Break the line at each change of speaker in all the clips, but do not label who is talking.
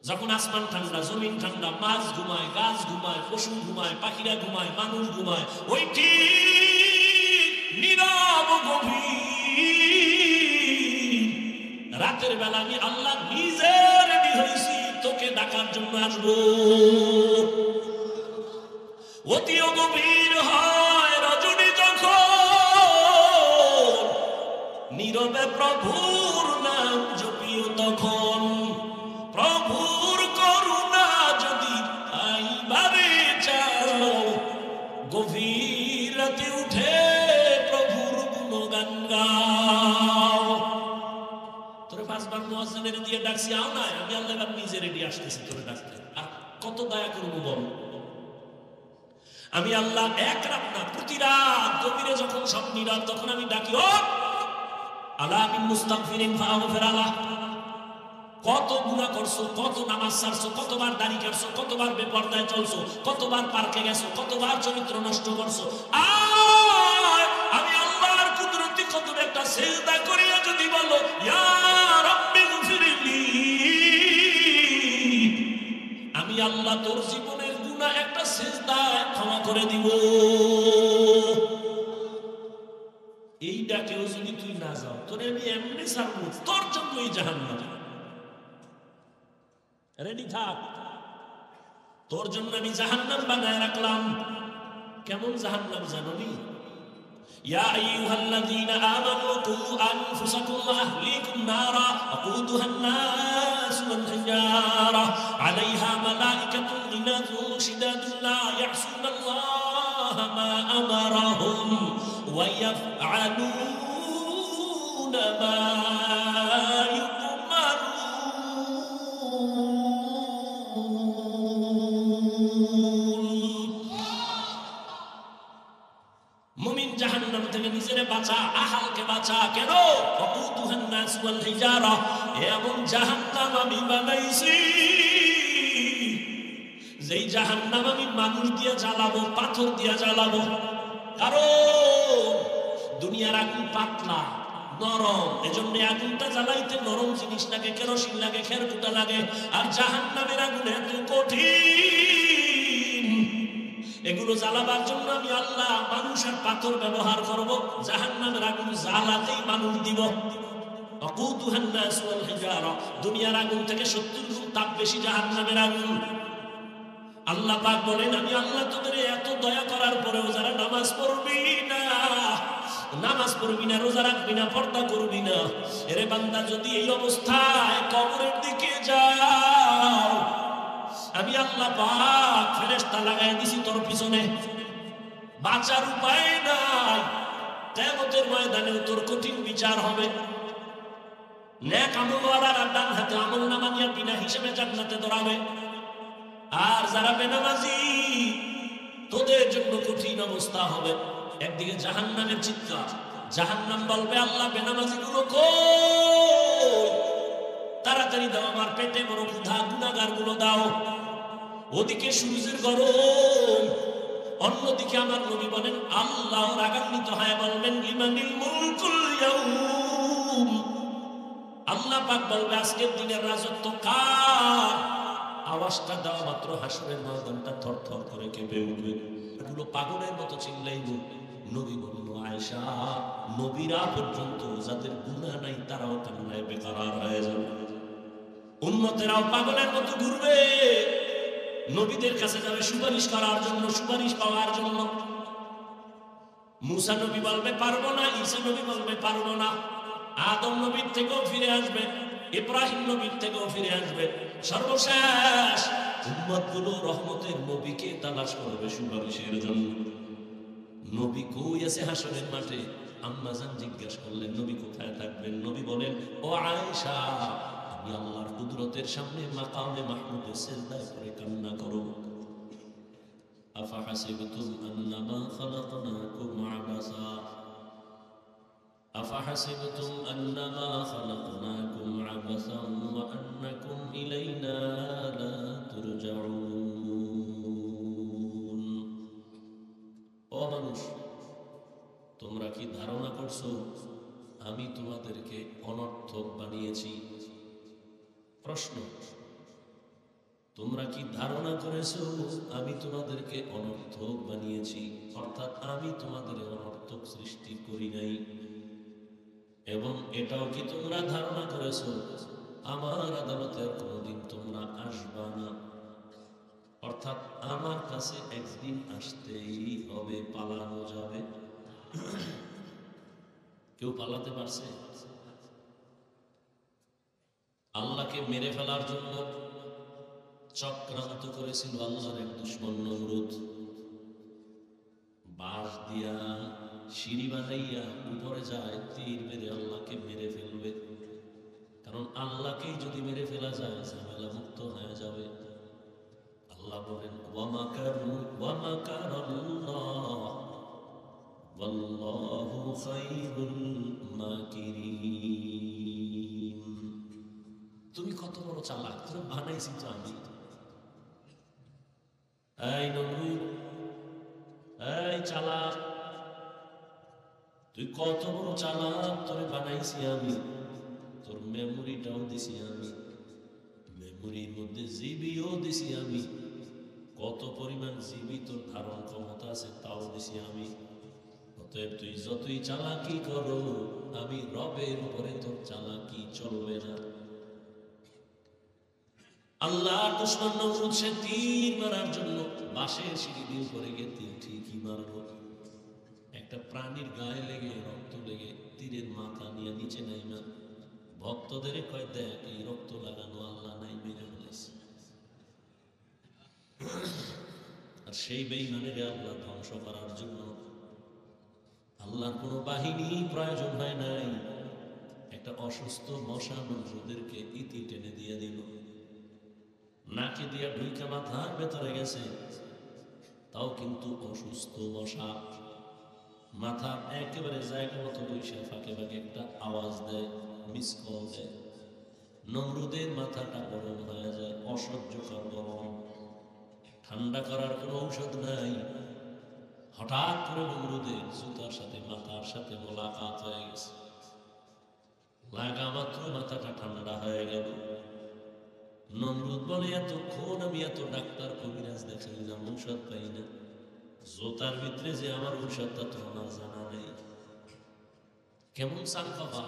যখন আসমান ঠান্ডা, জমিন ঠান্ডা, মাছ ঘুমায়, গাছ ঘুমায়, পশু ঘুমায়, পাখিরা ঘুমায়, মানুষ ঘুমায়, ওই ঠিক নীরব গভীর রাতের বেলা আমি আল্লাহ নিজে রেডি হয়েছি তোকে ডাকার জন্য আসবো। অতিও গভীর হয় রজনী যখন, নীরবে প্রভুর নাম জপিও তখন। প্রভুর করুণা যদি আইবারে চাও, গভীর রাতে উঠে প্রভুর গুণগান গাও। তোরে পাঁচবার মুয়াজ্জিনের দিয়ে ডাকছি, আও না, আমি আল্লাহ নিজে রেডি আসতেছি তোরে ডাকতে। আর কত দয়া করবো বল। আমি আল্লাহ এক রাত না, প্রতি রাত গভীরে যখন সব নীরব, তখন আমি ডাকি, ও আলা মিন মুস্তাগফিরিন ফাগফির আলাহ। কত গুনাহ করছো, কত নামাজ ছাড়ছো, কতবার দাড়ি কাটছো, কতবার বেপরদায় চলছো, কতবার পার্কে গেছো, কতবার চরিত্র নষ্ট করছো। আমি আল্লাহর কুদরতি কদমে একটা সিজদা করিয়া যদি বলো, ইয়া রাব্বি গফিরলি, আমি আল্লাহ তোর জীবনের গুনাহ একটা সিজদায় ক্ষমা করে দিব। এই ডাকেও যদি তুই না যাও, তোরে আমি এমনি ছাড়বো, তোর জন্যই জাহান্নাম। রেডি থাক, তোর জন্য আমি জাহান্নাম বানায় রাখলাম। কেমন জাহান্নাম জানোনি? ইয়া আইয়ুহাল্লাযীনা আমানু কু আনফুসাকুম ওয়া আহলিকুম নারা ওয়াকুদুহা আন-নাস ওয়াল হিজারা আলাইহা মালাইকাতুন গিলাযুন শিদাদুন লা ইয়াসুনাল্লাহা মা আমারাহুম ওয়া ইয়াফআলুনা মা জাহান্নাম থেকে নিজেরে বাঁচা, আহালকে বাঁচা। কেন? ওয়াকুদুহান নাস ওয়াল হিজারা, এমন জাহান্নাম আমি বানাইছি যেই জাহান্নাম আমি মানুষ দিয়ে জ্বালাবো, পাথর দিয়ে জ্বালাবো। কারণ দুনিয়ার আগুন পাতলা নরম, এজন্য আগুনটা জ্বালাইতে নরম জিনিস লাগে, কেরোসিন লাগে, খেরকুটা লাগে। আর জাহান্নামের আগুন এত কঠিন, এগুলো জ্বালাবার জন্য আমি আল্লাহ মানুষ আর পাথর ব্যবহার করব। জাহান্নামের আগুন জ্বালাতেই মানুষ দিব। ওয়াকুদুহান নাস ওয়াল হিজারা, দুনিয়ার আগুন থেকে 70 গুণ তাপ বেশি জাহান্নামের আগুন। আল্লাহ পাক বলেন, আমি আল্লাহ তোদের এত দয়া করার পরেও যারা নামাজ পড়বি না, নামাজ পড়বি না, রোজা রাখবি না, পর্দা করবি না, এরে বান্দা যদি এই অবস্থায় কবরের দিকে যাও, আমি আল্লাহ পাক ফেরেশতা লাগাই দিছি তোর পিছনে, বাঁচার উপায় নাই। কিয়ামতের ময়দানেও তোর কঠিন বিচার হবে। নেক আমলওয়ালারা ডান হাতে আমলনামা নিয়ে বিনা হিসেবে জান্নাতে দৌড়াবে, আর যারা বেনামাজি তোদের জন্য কঠিন অবস্থা হবে। একদিকে জাহান্নামের চিৎকার, জাহান্নাম বলবে, আল্লাহ বেনামাজি গুলো কই, তাড়াতাড়ি দাও, আমার পেটে বড় ক্ষুধা, গুনাহগার গুলো দাও। ওদিকে সূর্যের গরম, অন্যদিকে আমার নবী বলেন, আল্লাহ রাগান্বিত হয় বলবেন, লিমানিল মুলকুল ইয়াউম, আল্লাহ পাক বলবে আজকের দিনের রাজত্ব কার? আওয়াজটা দেওয়া মাত্র হাসরের ময়দানটা থরথর করে কেঁপে উঠবে। এগুলো পাগলের মতো চিল্লাইব। নবী বলল, আয়েশা, নবীরা পর্যন্ত যাদের গুনাহ নাই তারাও কান্নায় বেকারার হয়ে যাবে, উম্মতেরাও পাগলের মতো ঘুরবে, নবীদের কাছে যাবে সুপারিশ করার জন্য, সুপারিশ পাওয়ার জন্য। মুসা নবী বলবে পারবো না, ঈসা নবী বলবে পারবো না, আদম নবীর থেকেও ফিরে আসবে, ইব্রাহিম নবীর থেকেও ফিরে আসবে। সর্বশেষ উম্মতগুলো রহমতের নবীকে তালাশ করবে সুপারিশের জন্য। নবী কই আছে হাসরের মাঠে? আম্মা জান জিজ্ঞাসা করলেন, নবী কোথায় থাকবেন? নবী বলেন, ও আয়েশা, আমি আল্লাহর কুদরতের সামনে মাকামে মাহমুদে সিজদায় করে কান্না করো। আফাহাসিবতুম আন্নামা খালাকনাকুম আবাসা, আফাহাসিবতুম আন্নামা খালাকনাকুম আবাসান ওয়া আন্নাকুম ইলাইনা লা তুরজাউন। ও মানুষ, তোমরা কি ধারণা করছো আমি তোমাদেরকে অনর্থক বানিয়েছি? প্রশ্ন, তোমরা কি ধারণা করেছো আমি তোমাদেরকে অনর্থক বানিয়েছি? অর্থাৎ আমি তোমাদের অনর্থক সৃষ্টি করি নাই। এবং এটাও কি তোমরা ধারণা করেছো আমার আদালতে আর কোনোদিন তোমরা আসবা না? অর্থাৎ আমার কাছে একদিন আসতেই হবে, পালানো যাবে? কেউ পালাতে পারছে? আল্লাহকে মেরে ফেলার জন্য চক্রান্ত করেছিল আল্লাহর এক দুশমন নমরুদ। বাঁশ দিয়া সিঁড়ি বানাইয়া উপরে যায়, তীর মেরে আল্লাহকে মেরে ফেলবে। কারণ আল্লাহকেই যদি মেরে ফেলা যায় ঝামেলা মুক্ত হয়ে যাবে। আল্লাহ বলেন ওয়া মাকারাল্লাহ ওয়াল্লাহু খায়রুল মাকিরিন। তুমি কত বড় চালাক, তুমি বানাইছি তো আমি। এই নমরুদ, এই চালাক, তুই কত বড় চালাক, তোরে বানাইছি আমি, তোর মেমোরিটাও দিছি আমি, মেমোরির মধ্যে জিবিও দিছি আমি, কত পরিমাণ জিবি তোর ধারণ ক্ষমতা আছে তাও দিছি আমি। অতএব তুই যতই চালাকি করো, আমি রবের উপরে তোর চালাকি চলবে না। আল্লাহর দুশমন নমরুদ সে তীর মারার জন্য বাঁশের সিঁড়ি দিয়ে উপরে গিয়ে তীর ঠিকই মারলো। একটা প্রাণীর গায়ে লেগে রক্ত লেগে তীরের মাথা নিয়ে নিচে নাইমা ভক্তদের কয়, দেখ এই রক্ত লাগানো আল্লাহ নাই, মেরে ফেলেছে। আর সেই বেঈমানের আল্লাহ ধ্বংস করার জন্য আল্লাহর কোনো বাহিনী প্রয়োজন হয় নাই। একটা অসুস্থ মশা নমরুদেরকে ইতি টেনে দিয়ে দিল, নাকে দিয়া ঢুইকা মাথার ভেতরে গেছে, তাও কিন্তু অসুস্থ মশা মাথার একেবারে জায়গা মতো বৈশা ফাঁকে ফাঁকে একটা আওয়াজ দেয়, মিস কল দেয়। নমরুদের মাথাটা গরম হয়ে যায়, অসহ্যকর গরম, ঠান্ডা করার কোনো ঔষধ নাই। হঠাৎ করে নমরুদের জুতার সাথে মাথার সাথে মোলাকাত হয়ে গেছে, লাগা মাত্র মাথাটা ঠান্ডা হয়ে গেল। নমরুদ বলে, এতক্ষণ আমি এত ডাক্তার কবিরাজ দেখাইলাম, ঔষধ পাই না, জোতার ভিতরে যে আমার ঔষধটা তো আমার জানা নেই। কেমন চাল বাবা,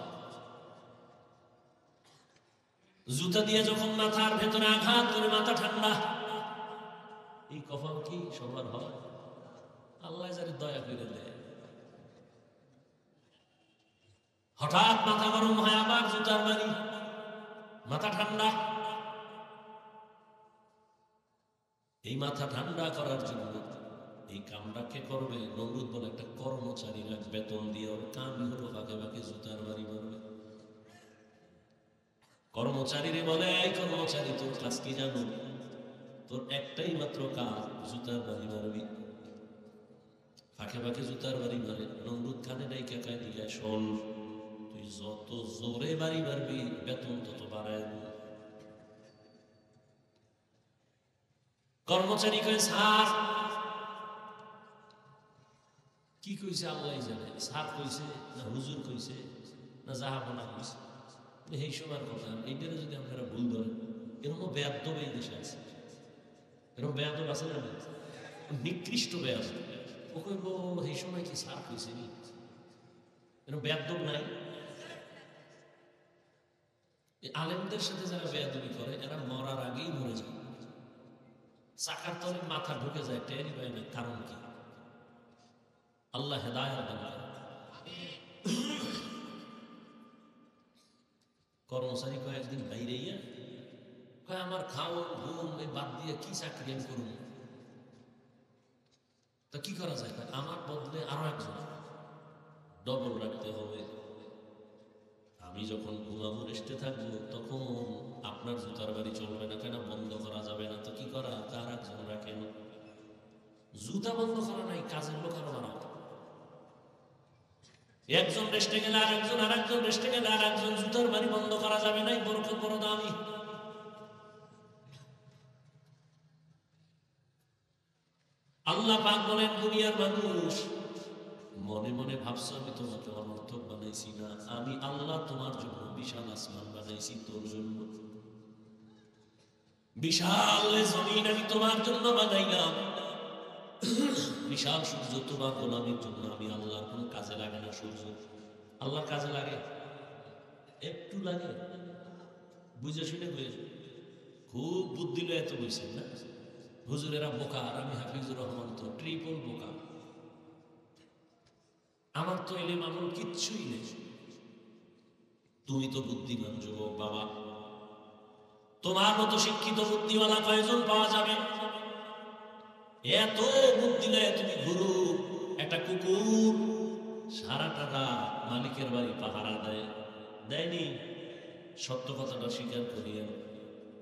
জুতা দিয়ে যখন মাথার ভেতরে আঘাত করে মাথা ঠান্ডা, এই কপাল কি সবার হয়? আল্লাহ যারে দয়া করে দেয়। হঠাৎ মাথা গরম হয়, আবার জুতার বাড়ি, মাথা ঠান্ডা। এই মাথা ঠান্ডা করার জন্য এই কামটা কে করবে? নমরুদ বলে একটা কর্মচারী রাখ, বেতন দিয়ে, ওর কামই হলো ফাঁকে ফাঁকে জুতার বাড়ি মারবে। কর্মচারীরে বলে, এই কর্মচারী তোর কাজ কি জানো? তোর একটাই মাত্র কাজ, জুতার বাড়ি মারবি। ফাঁকে ফাঁকে জুতার বাড়ি মারে। নমরুদ কানে নাই কেকায় দিলে, শোন, তুই যত জোরে বাড়ি মারবি বেতন তত বাড়ায়। কর্মচারী কয়ে, স্যার কি কইছে আল্লাহ জানে, স্যার কইছে না হুজুর কইছে না জাহাপনা কইছে, এই সময়ের কথা। এইটারে যদি আপনারা ভুল ধরেন, এরকম বেয়াদব এই দেশে আছে, এরকম বেয়াদব আছে না, নিকৃষ্ট বেয়াদব। ও কইব এই সময় কি স্যার কইছে নি, এরকম বেয়াদব নাই। আলেমদের সাথে যারা বেয়াদবি করে এরা মরার আগেই মরে যায়, চাকার তলে মাথা ঢুকে যায়, টেরি পায় না কারণ কি। আল্লাহ হেদায়েত দান করেন। কর্মচারী কয়েকদিন বাইরে কয়, আমার খাওয়া ঘুম বাদ দিয়ে কি চাকরি আমি করব? তা কি করা যায়? আমার বদলে আরো একজন ডবল রাখতে হবে। আমি যখন ঘুমাবো, রেস্টে থাকবো, তখন আপনার জুতার বাড়ি চলবে না, কেন বন্ধ করা যাবে না? তো কি করা? তার একজন রাখেন। জুতা বন্ধ করা নাই, কাজের লোক আরো বানাও। একজন রেস্টে গেলে আর একজন, আর একজন রেস্টে গেলে আর একজন, জুতার বাড়ি বন্ধ করা যাবে না। বরকত বড় দামি। আল্লাহ পাক বলেন, দুনিয়ার মানুষ মনে মনে ভাবছো আমি তোমাকে অনর্থক বানাইছি না, আমি আল্লাহ তোমার জন্য বিশাল আসমান বানাইছি, তোর জন্য বিশাল জমিন আমি তোমার জন্য বানাইলাম, বিশাল সূর্য তোমার গোলামের জন্য। আমি আল্লাহর কোন কাজে লাগে না সূর্য? আল্লাহর কাজে লাগে? একটু লাগে? বুঝে শুনে বুঝে, খুব বুদ্ধি লয়ে এত বুঝছেন না? হুজুরেরা বোকা আর আমি হাফিজুর রহমান তো ট্রিপল বোকা। আমার তো এলেম আমল কিচ্ছুই নেই। তুমি তো বুদ্ধিমান যুবক বাবা, তোমার মতো শিক্ষিত বুদ্ধিওয়ালা কয়জন পাওয়া যাবে? এত বুদ্ধি নেই তুমি গুরু। একটা কুকুর সারাটা রাত মালিকের বাড়ি পাহারা দেয়নি? সত্য কথাটা স্বীকার করিয়েন।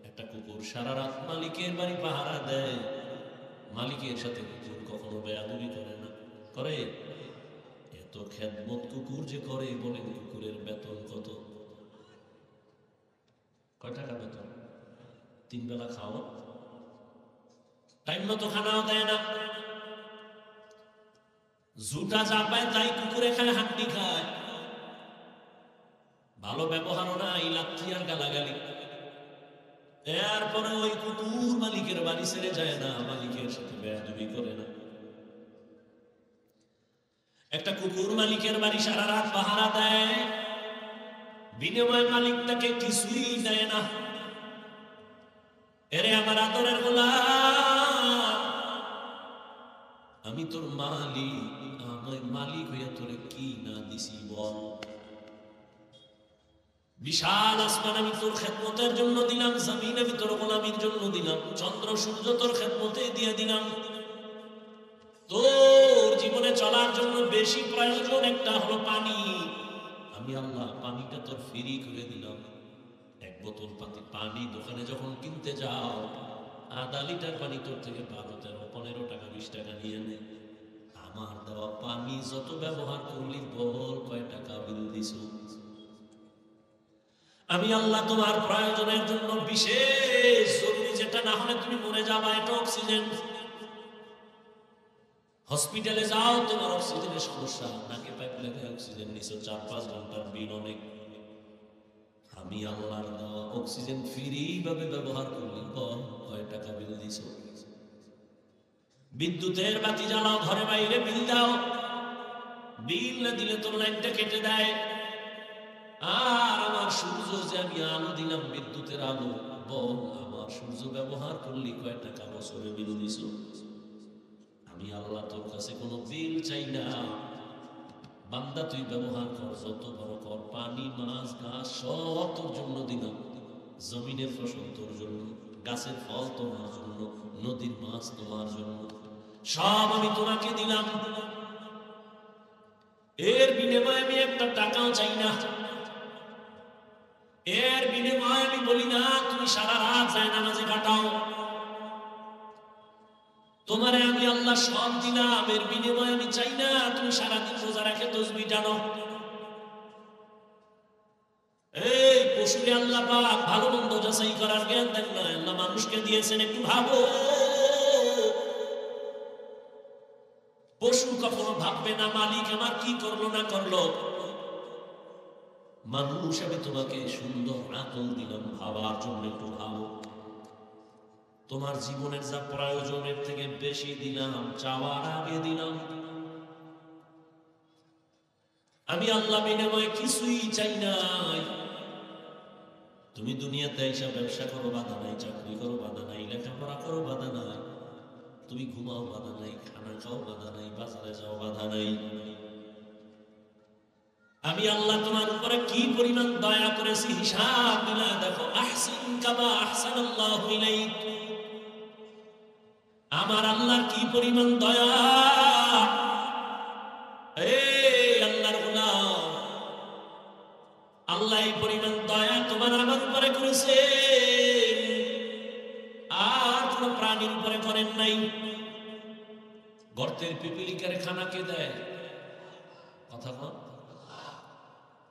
একটা কুকুর সারা রাত মালিকের বাড়ি পাহারা দেয়। মালিকের সাথে কুকুর কখনো বেয়াদবি করে না? করে? এত খেদমত কুকুর যে করে, বলেন কুকুরের বেতন কত? কয় টাকা বেতন? 3 বেলা খাও, টাইম মতো খানাও দেয় না। জুটা যা পায় তাই কুকুর এখানে হাড্ডি খায়। ভালো ব্যবহারও নাই, লাথি আর গালাগালি। এরপরে ওই কুকুর মালিকের বাড়ি ছেড়ে যায় না, মালিকের সাথে বেয়াদবি করে না। একটা কুকুর মালিকের বাড়ি সারা রাত পাহারা দেয়, বিনিময় মালিক তাকে কিছুই দেয় না। এরে আমার আদরের গোলাম, আমি তোর মালিক, আমার মালিক হইয়া তোরে কি না দিছি বল? বিশাল আসমান আমি তোর খেদমতের জন্য দিলাম, জমিন আমি তোর গোলামির জন্য দিলাম, চন্দ্র সূর্য তোর খেদমতে দিয়ে দিলাম। তোর জীবনে চলার জন্য বেশি প্রয়োজন একটা হলো পানি। আমি আল্লাহ পানিটা তোর ফ্রি করে দিলাম। 1 বোতল পানি দোকানে যখন কিনতে যাও, আধা লিটার পানি তোর থেকে 12, 13, 15 টাকা 20 টাকা নিয়ে নে। আমার দেওয়া পানি যত ব্যবহার করলি বল কয় টাকা বিল দিছ? আমি আল্লাহ তোমার প্রয়োজনের জন্য বিশেষ জরুরি, যেটা না হলে তুমি মরে যাবা, এটা অক্সিজেন। হসপিটালে যাও, তোমার অক্সিজেনের সমস্যা, নাকে পাইপ লেগে অক্সিজেন নিছো, 4-5 ঘন্টার বিল অনেক। আমি আল্লাহর দেওয়া অক্সিজেন ফ্রি ভাবে ব্যবহার করলি বল কয় টাকা বিল দিছ? বিদ্যুতের বাতি জ্বালাও, ঘরে বাইরে বিল দাও, বিল না দিলে তোর লাইনটা কেটে দেয়। আর আমার সূর্য যে আমি আলো দিলাম, বিদ্যুতের আলো, বল আমার সূর্য ব্যবহার করলি কয় টাকা বছরে বিল দিছ? আমি আল্লাহ তোর কাছে কোনো বিল চাই না, বান্দা তুই ব্যবহার কর, যত বড় কর। পানি, মাছ, ঘাস সব তোর জন্য দিলাম। জমিনের ফসল তোর জন্য, গাছের ফল তোমার জন্য, নদীর মাছ তোমার জন্য, সব আমি তোমাকে দিলাম। এর বিনিময়ে আমি একটা টাকাও চাই না। এর বিনিময়ে আমি বলি না তুমি সারা রাত যায় নামাজে কাটাও। তোমারে আমি আল্লাহ সব দিলাম, এর বিনিময়ে আমি চাই না তুমি সারাদিন রোজা রাখে তসবিহ টানো। এই পশুরে আল্লাহ পাক ভালো মন্দ যাচাই করার জ্ঞান দেন না, আল্লাহ মানুষকে দিয়েছেন, একটু ভাবো। পশু কখনো ভাববে না মালিক আমার কি করলো না করলো। মানুষ আমি তোমাকে সুন্দর আকল দিলাম, ভাবার জন্য একটু ভাবো। তোমার জীবনের যা প্রয়োজনের থেকে বেশি দিলাম, চাওয়ার আগে দিলাম। আমি আল্লাহ বিনিময়ে কিছুই চাই নাই। তুমি দুনিয়াতে এসে ব্যবসা করো বাধা নাই, চাকরি করো বাধা নাই, লেখাপড়া করো বাধা নাই, তুমি ঘুমাও বাধা নাই, খানা খাও বাধা নাই, বাজারে যাও বাধা নাই। আমি আল্লাহ তোমার উপরে কি পরিমাণ দয়া করেছি হিসাব মিলা দেখো। আহসিন কামা আহসানাল্লাহু ইলাইক। আমার আল্লাহর কি পরিমাণ দয়া। এই আল্লাহর গোলাম, আল্লাহ এই পরিমাণ দয়া তোমার আমার উপরে করেছে, আর কোন প্রাণীর উপরে করেন নাই। গর্তের পিপিলিকারে খানা কে দেয়? কথা বল।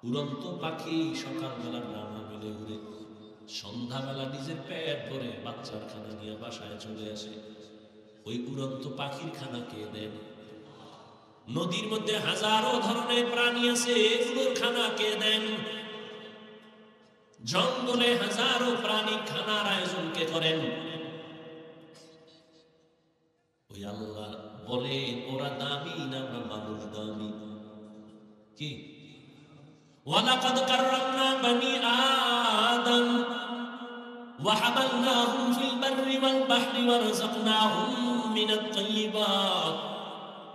উড়ন্ত পাখি সকালবেলা ডানা মেলে উড়ে, সন্ধ্যাবেলা নিজের পেট ভরে বাচ্চার খানা নিয়ে বাসায় চলে আসে। ওই উড়ন্ত পাখির খানা কে দেন? নদীর মধ্যে হাজারো ধরনের প্রাণী আছে, এগুলোর খানা কে দেন? জঙ্গলে হাজারো প্রাণী খানার আয়োজন কে করেন? ওই আল্লাহ বলে ওরা দামি না মানুষ দামি? কি ওয়ালাকাদ কাররামনা বানি আদম ওয়া হামালনাহুম ফিল বাররি ওয়াল বাহরি ওয়া রাযাকনাহুম মিনাত তাইয়্যিবাত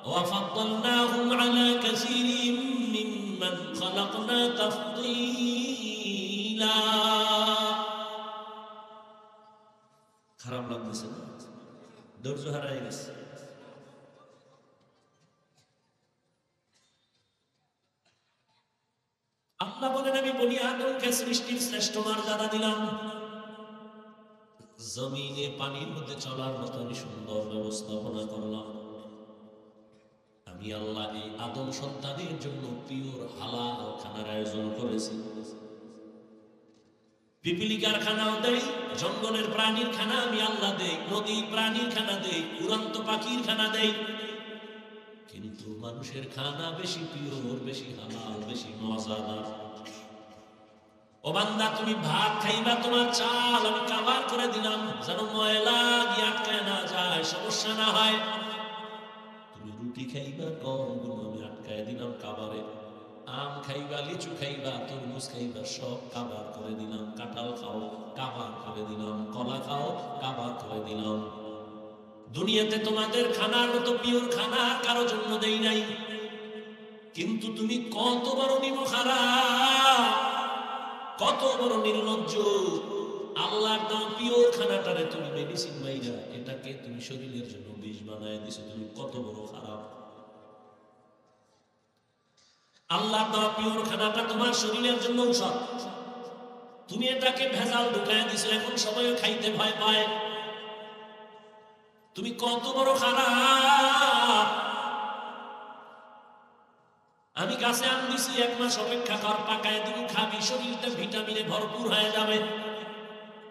ওয়া ফাদ্দালনাহুম আলা কাসীরিন মিম্মান খালাকনা তাফদীলা। খারাপ লাগতেছে না? ধৈর্য হারায় গেছে। আল্লাহ বলেন আমি বনি আদমকে সৃষ্টির শ্রেষ্ঠ মর্যাদা দিলাম, জমিনে পানির মধ্যে চলার মতো আমি সুন্দর ব্যবস্থাপনা করলাম। আমি আল্লাহ এই আদম সন্তানের জন্য পিওর হালাল খানার আয়োজন করেছি। পিপিলিকার খানাও দেই, জঙ্গলের প্রাণীর খানা আমি আল্লাহ দেই, নদীর প্রাণীর খানা দেই, উড়ন্ত পাখির খানা দেই। কিন্তু মানুষের খানা বেশি পিওর, বেশি হালাল, বেশি মজাদার। ও বান্দা, তুমি ভাত খাইবা, তোমার চাল আমি কাভার করে দিলাম যেন ময়লা গিয়ে আটকায় না যায়, সমস্যা না হয়। তুমি রুটি খাইবা, গমগুলো আমি আটকায় দিলাম কাভারে। আম খাইবা, লিচু খাইবা, তরমুজ খাইবা, সব কাভার করে দিলাম। কাঁঠাল খাও, কাভার করে দিলাম। কলা খাও, কাভার করে দিলাম। দুনিয়াতে তোমাদের খানার মতো পিওর খানা কারো জন্য দেই নাই। কিন্তু তুমি কত বড় নিমখারা, কত বড় নির্লজ্জ! আল্লাহর দাম পিওর খানাটারে তুমি মেডিসিন মাইরা এটাকে তুমি শরীরের জন্য বিষ বানায় দিছো। তুমি কত বড় খারাপ! আল্লাহর দেওয়া পিওর খানাটা তোমার শরীরের জন্য ঔষধ, তুমি এটাকে ভেজাল ঢুকায় দিছো। এখন সবাই খাইতে ভয় পায়। তুমি কত বড় খারাপ! আমি গাছে আম দিছি, 1 মাস অপেক্ষা কর, পাকায় তুমি খাবি, শরীরটা ভিটামিনে ভরপুর হয়ে যাবে।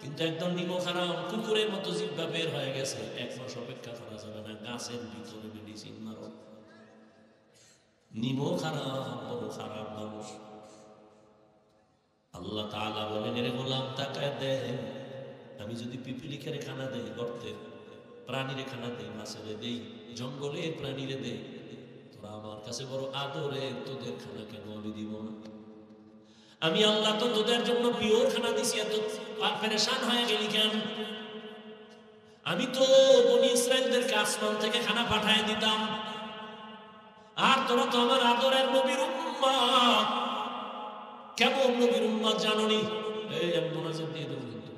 কিন্তু একদম নিমখানা কুকুরের মতো জিহ্বা বের হয়ে গেছে, 1 মাস অপেক্ষা করা যাবে না। গাছের ভিতরে মেডিসিন মারো। নিমখানা বড় খারাপ মানুষ। আল্লাহ তাআলা বলেন, এর গোলাম তাকায় দেন, আমি যদি পিপিলিকারে খানা দেই, গর্তের প্রাণীরে খানা দেই, মাছেরে দেই, জঙ্গলের প্রাণীরে দেই, তোরা আমার কাছে বড় আদরে, তোদের খানা কেন আমি দিব না? আমি আল্লাহ তো তোদের জন্য পিওর খানা দিছি, এত পেরেশান হয়ে গেলি কেন? আমি তো বনি ইসরাইলদেরকে আসমান থেকে খানা পাঠায় দিতাম, আর তোরা তো আমার আদরের নবীর উম্মত। কেমন নবীর উম্মত জানোনি? এই আমি মোনাজাত দিয়ে দেবো, কিন্তু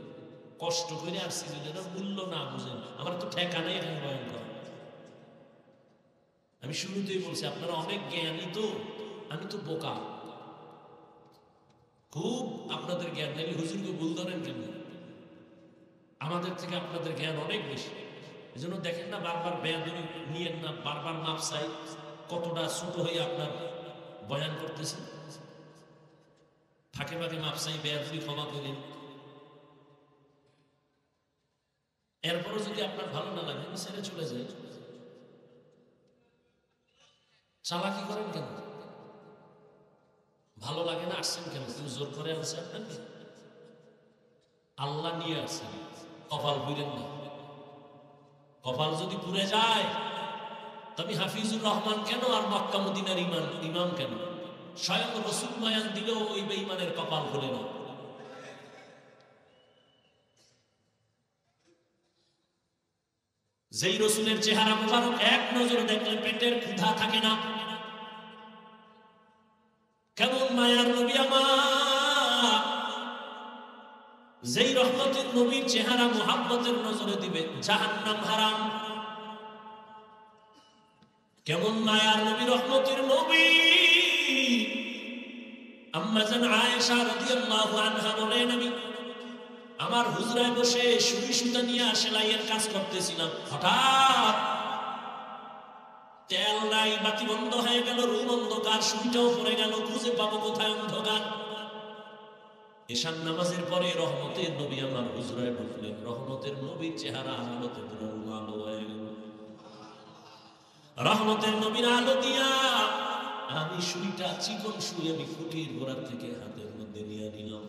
কষ্ট করে আসছি, যদি মূল্য না বুঝেন আমার তো ঠেকা নেই এখানে বয়ান করা। আমি শুরুতেই বলছি আপনারা অনেক জ্ঞানী, তো আমি তো বোকা, খুব আপনাদের জ্ঞান নেই। হুজুরকে ভুল ধরেন কেন? আমাদের থেকে আপনাদের জ্ঞান অনেক বেশি। এই জন্য দেখেন না, বারবার বেয়াদবি নিয়েন না, বারবার মাপ চাই। কতটা ছোট হয়ে আপনার বয়ান করতেছেন, ফাঁকে ফাঁকে মাপ চাই, বেয়াদবি ক্ষমা করেন। এরপরও যদি আপনার ভালো না লাগে, আমি ছেড়ে চলে যাই। চালাকি করেন কেন? ভালো লাগে না, আসছেন কেন? কেউ জোর করে আনছে আপনাকে? আল্লাহ নিয়ে আসছেন, কপাল পুড়েন না। কপাল যদি পুড়ে যায়, তুমি হাফিজুর রহমান কেন আর মক্কা মদিনার ইমাম কেন? স্বয়ং রসুল বয়ান দিলেও ওই বেঈমানের কপাল খুলে না। যেই রসুলের চেহারা মুবারক এক নজর দেখলে পেটের ক্ষুধা থাকে না, কেমন মায়ার নবী আমার! যেই রহমতের নবীর চেহারা মুহাব্বতের নজরে দিবে জাহান্নাম হারাম। কেমন মায়ার নবী, রহমতের নবী! আম্মা জান আয়েশা রাদিয়াল্লাহু আনহা বলেন, আমি আমার হুজরায় বসে সুই সুতা নিয়ে সেলাইয়ের কাজ করতেছিলাম, হঠাৎ তেল নাই, বাতি বন্ধ হয়ে গেল, রুম অন্ধকার, সুইটাও পড়ে গেল, খুঁজে পাবো কোথায় অন্ধকার। এশার নামাজের পরে রহমতের নবী আমার হুজরায় ঢুকলেন। রহমতের নবীর চেহারা আলোতে পুরো আলো হয়ে গেল। রহমতের নবীর আলো দিয়া আমি সুইটা, চিকন সুই, আমি খুঁটির গোড়ার থেকে হাতের মধ্যে নিয়ে নিলাম।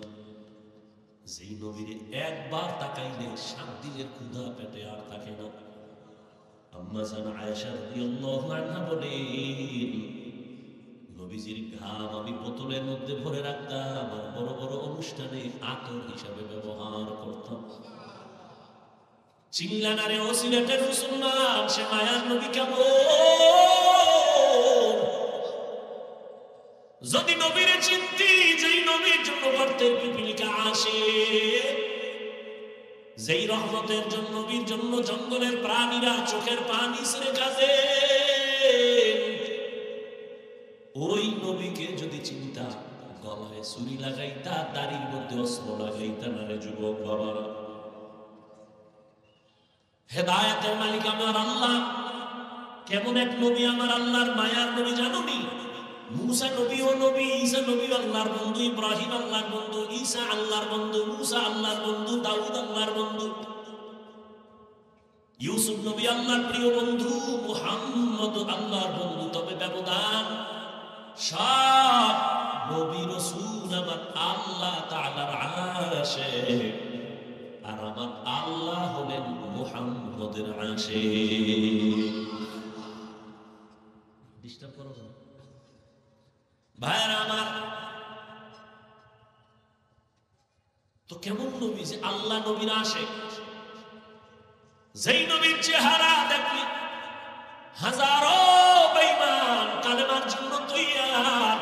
যেই নবীরে একবার তাকাইলে 7 দিনের ক্ষুধা পেটে আর থাকে না। আম্মা জান আয়েশা রাদিয়াল্লাহু আনহা বলেন, নবীজির ঘাম আমি বোতলের মধ্যে ভরে রাখতাম আর বড় বড় অনুষ্ঠানে আতর হিসাবে ব্যবহার করতাম। চিল্লানারে ও সিলেটের মুসলমান, সে মায়ার নবী কেমন? যদি নবীরে চিনতি, যেই নবীর জন্য গর্তের পিপিলিকা আসে, যেই রহমতের জন্য নবীর জন্য জঙ্গলের প্রাণীরা চোখের পানি ছেড়ে কাঁদে, ওই নবীকে যদি চিন্তা, গলায় ছুরি লাগাইতা, দাড়ির মধ্যে অস্ত্র লাগাইতা না রে যুবক বাবারা। হেদায়েতের মালিক আমার আল্লাহ, কেমন এক নবী আমার আল্লাহর মায়ার নবী জানোনি? মুসা নবী ও নবী, ঈসা নবী আল্লাহর বন্ধু, ইব্রাহিম আল্লাহর বন্ধু, ঈসা আল্লাহর বন্ধু, মুসা আল্লাহর বন্ধু, দাউদ আল্লাহর বন্ধু, ইউসুফ নবী আল্লাহর প্রিয় বন্ধু, মুহাম্মদ আল্লাহর বন্ধু। তবে ব্যবধান, সব নবী রাসূল আমার আল্লাহ তাআলার আশিক, আর আমার আল্লাহ হলেন মুহাম্মদের আশিক। ডিস্টার্ব করো না ভাইরা আমার। তো কেমন নবী যে আল্লাহ নবীর আশিক, যেই নবীর চেহারা দেখলি হাজারো বেঈমান কালেমার জন্য তৈয়ার,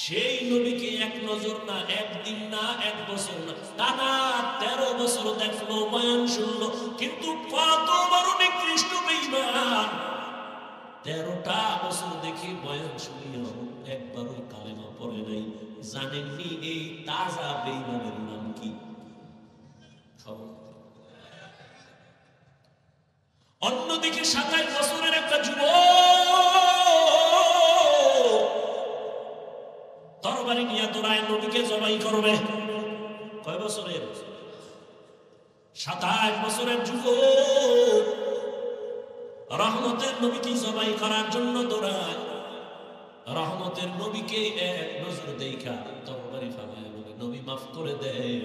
সেই নবীকে এক নজর না, একদিন না, এক বছর না, টানা 13 বছর দেখলো, বয়ান শুনলো, কিন্তু কত বড় নিকৃষ্ট বেঈমান। 13টা বছর দেখি বয়ান শুনিও একবারও কালেমা পড়ে নাই। জানেননি এই তাজা বেঈমানের নাম কি? অন্যদিকে 27 বছরের একটা যুবক তরবারি নিয়ে দৌড়ায় নবীকে জবাই করবে। কয় বছরের? 27 বছরের যুবক রহমতের নবীকে জবাই করার জন্য দৌড়ায়। রহমতের নবীকে এক নজর দেখা তরবারি ফালায় বলে, নবী মাফ করে দেয়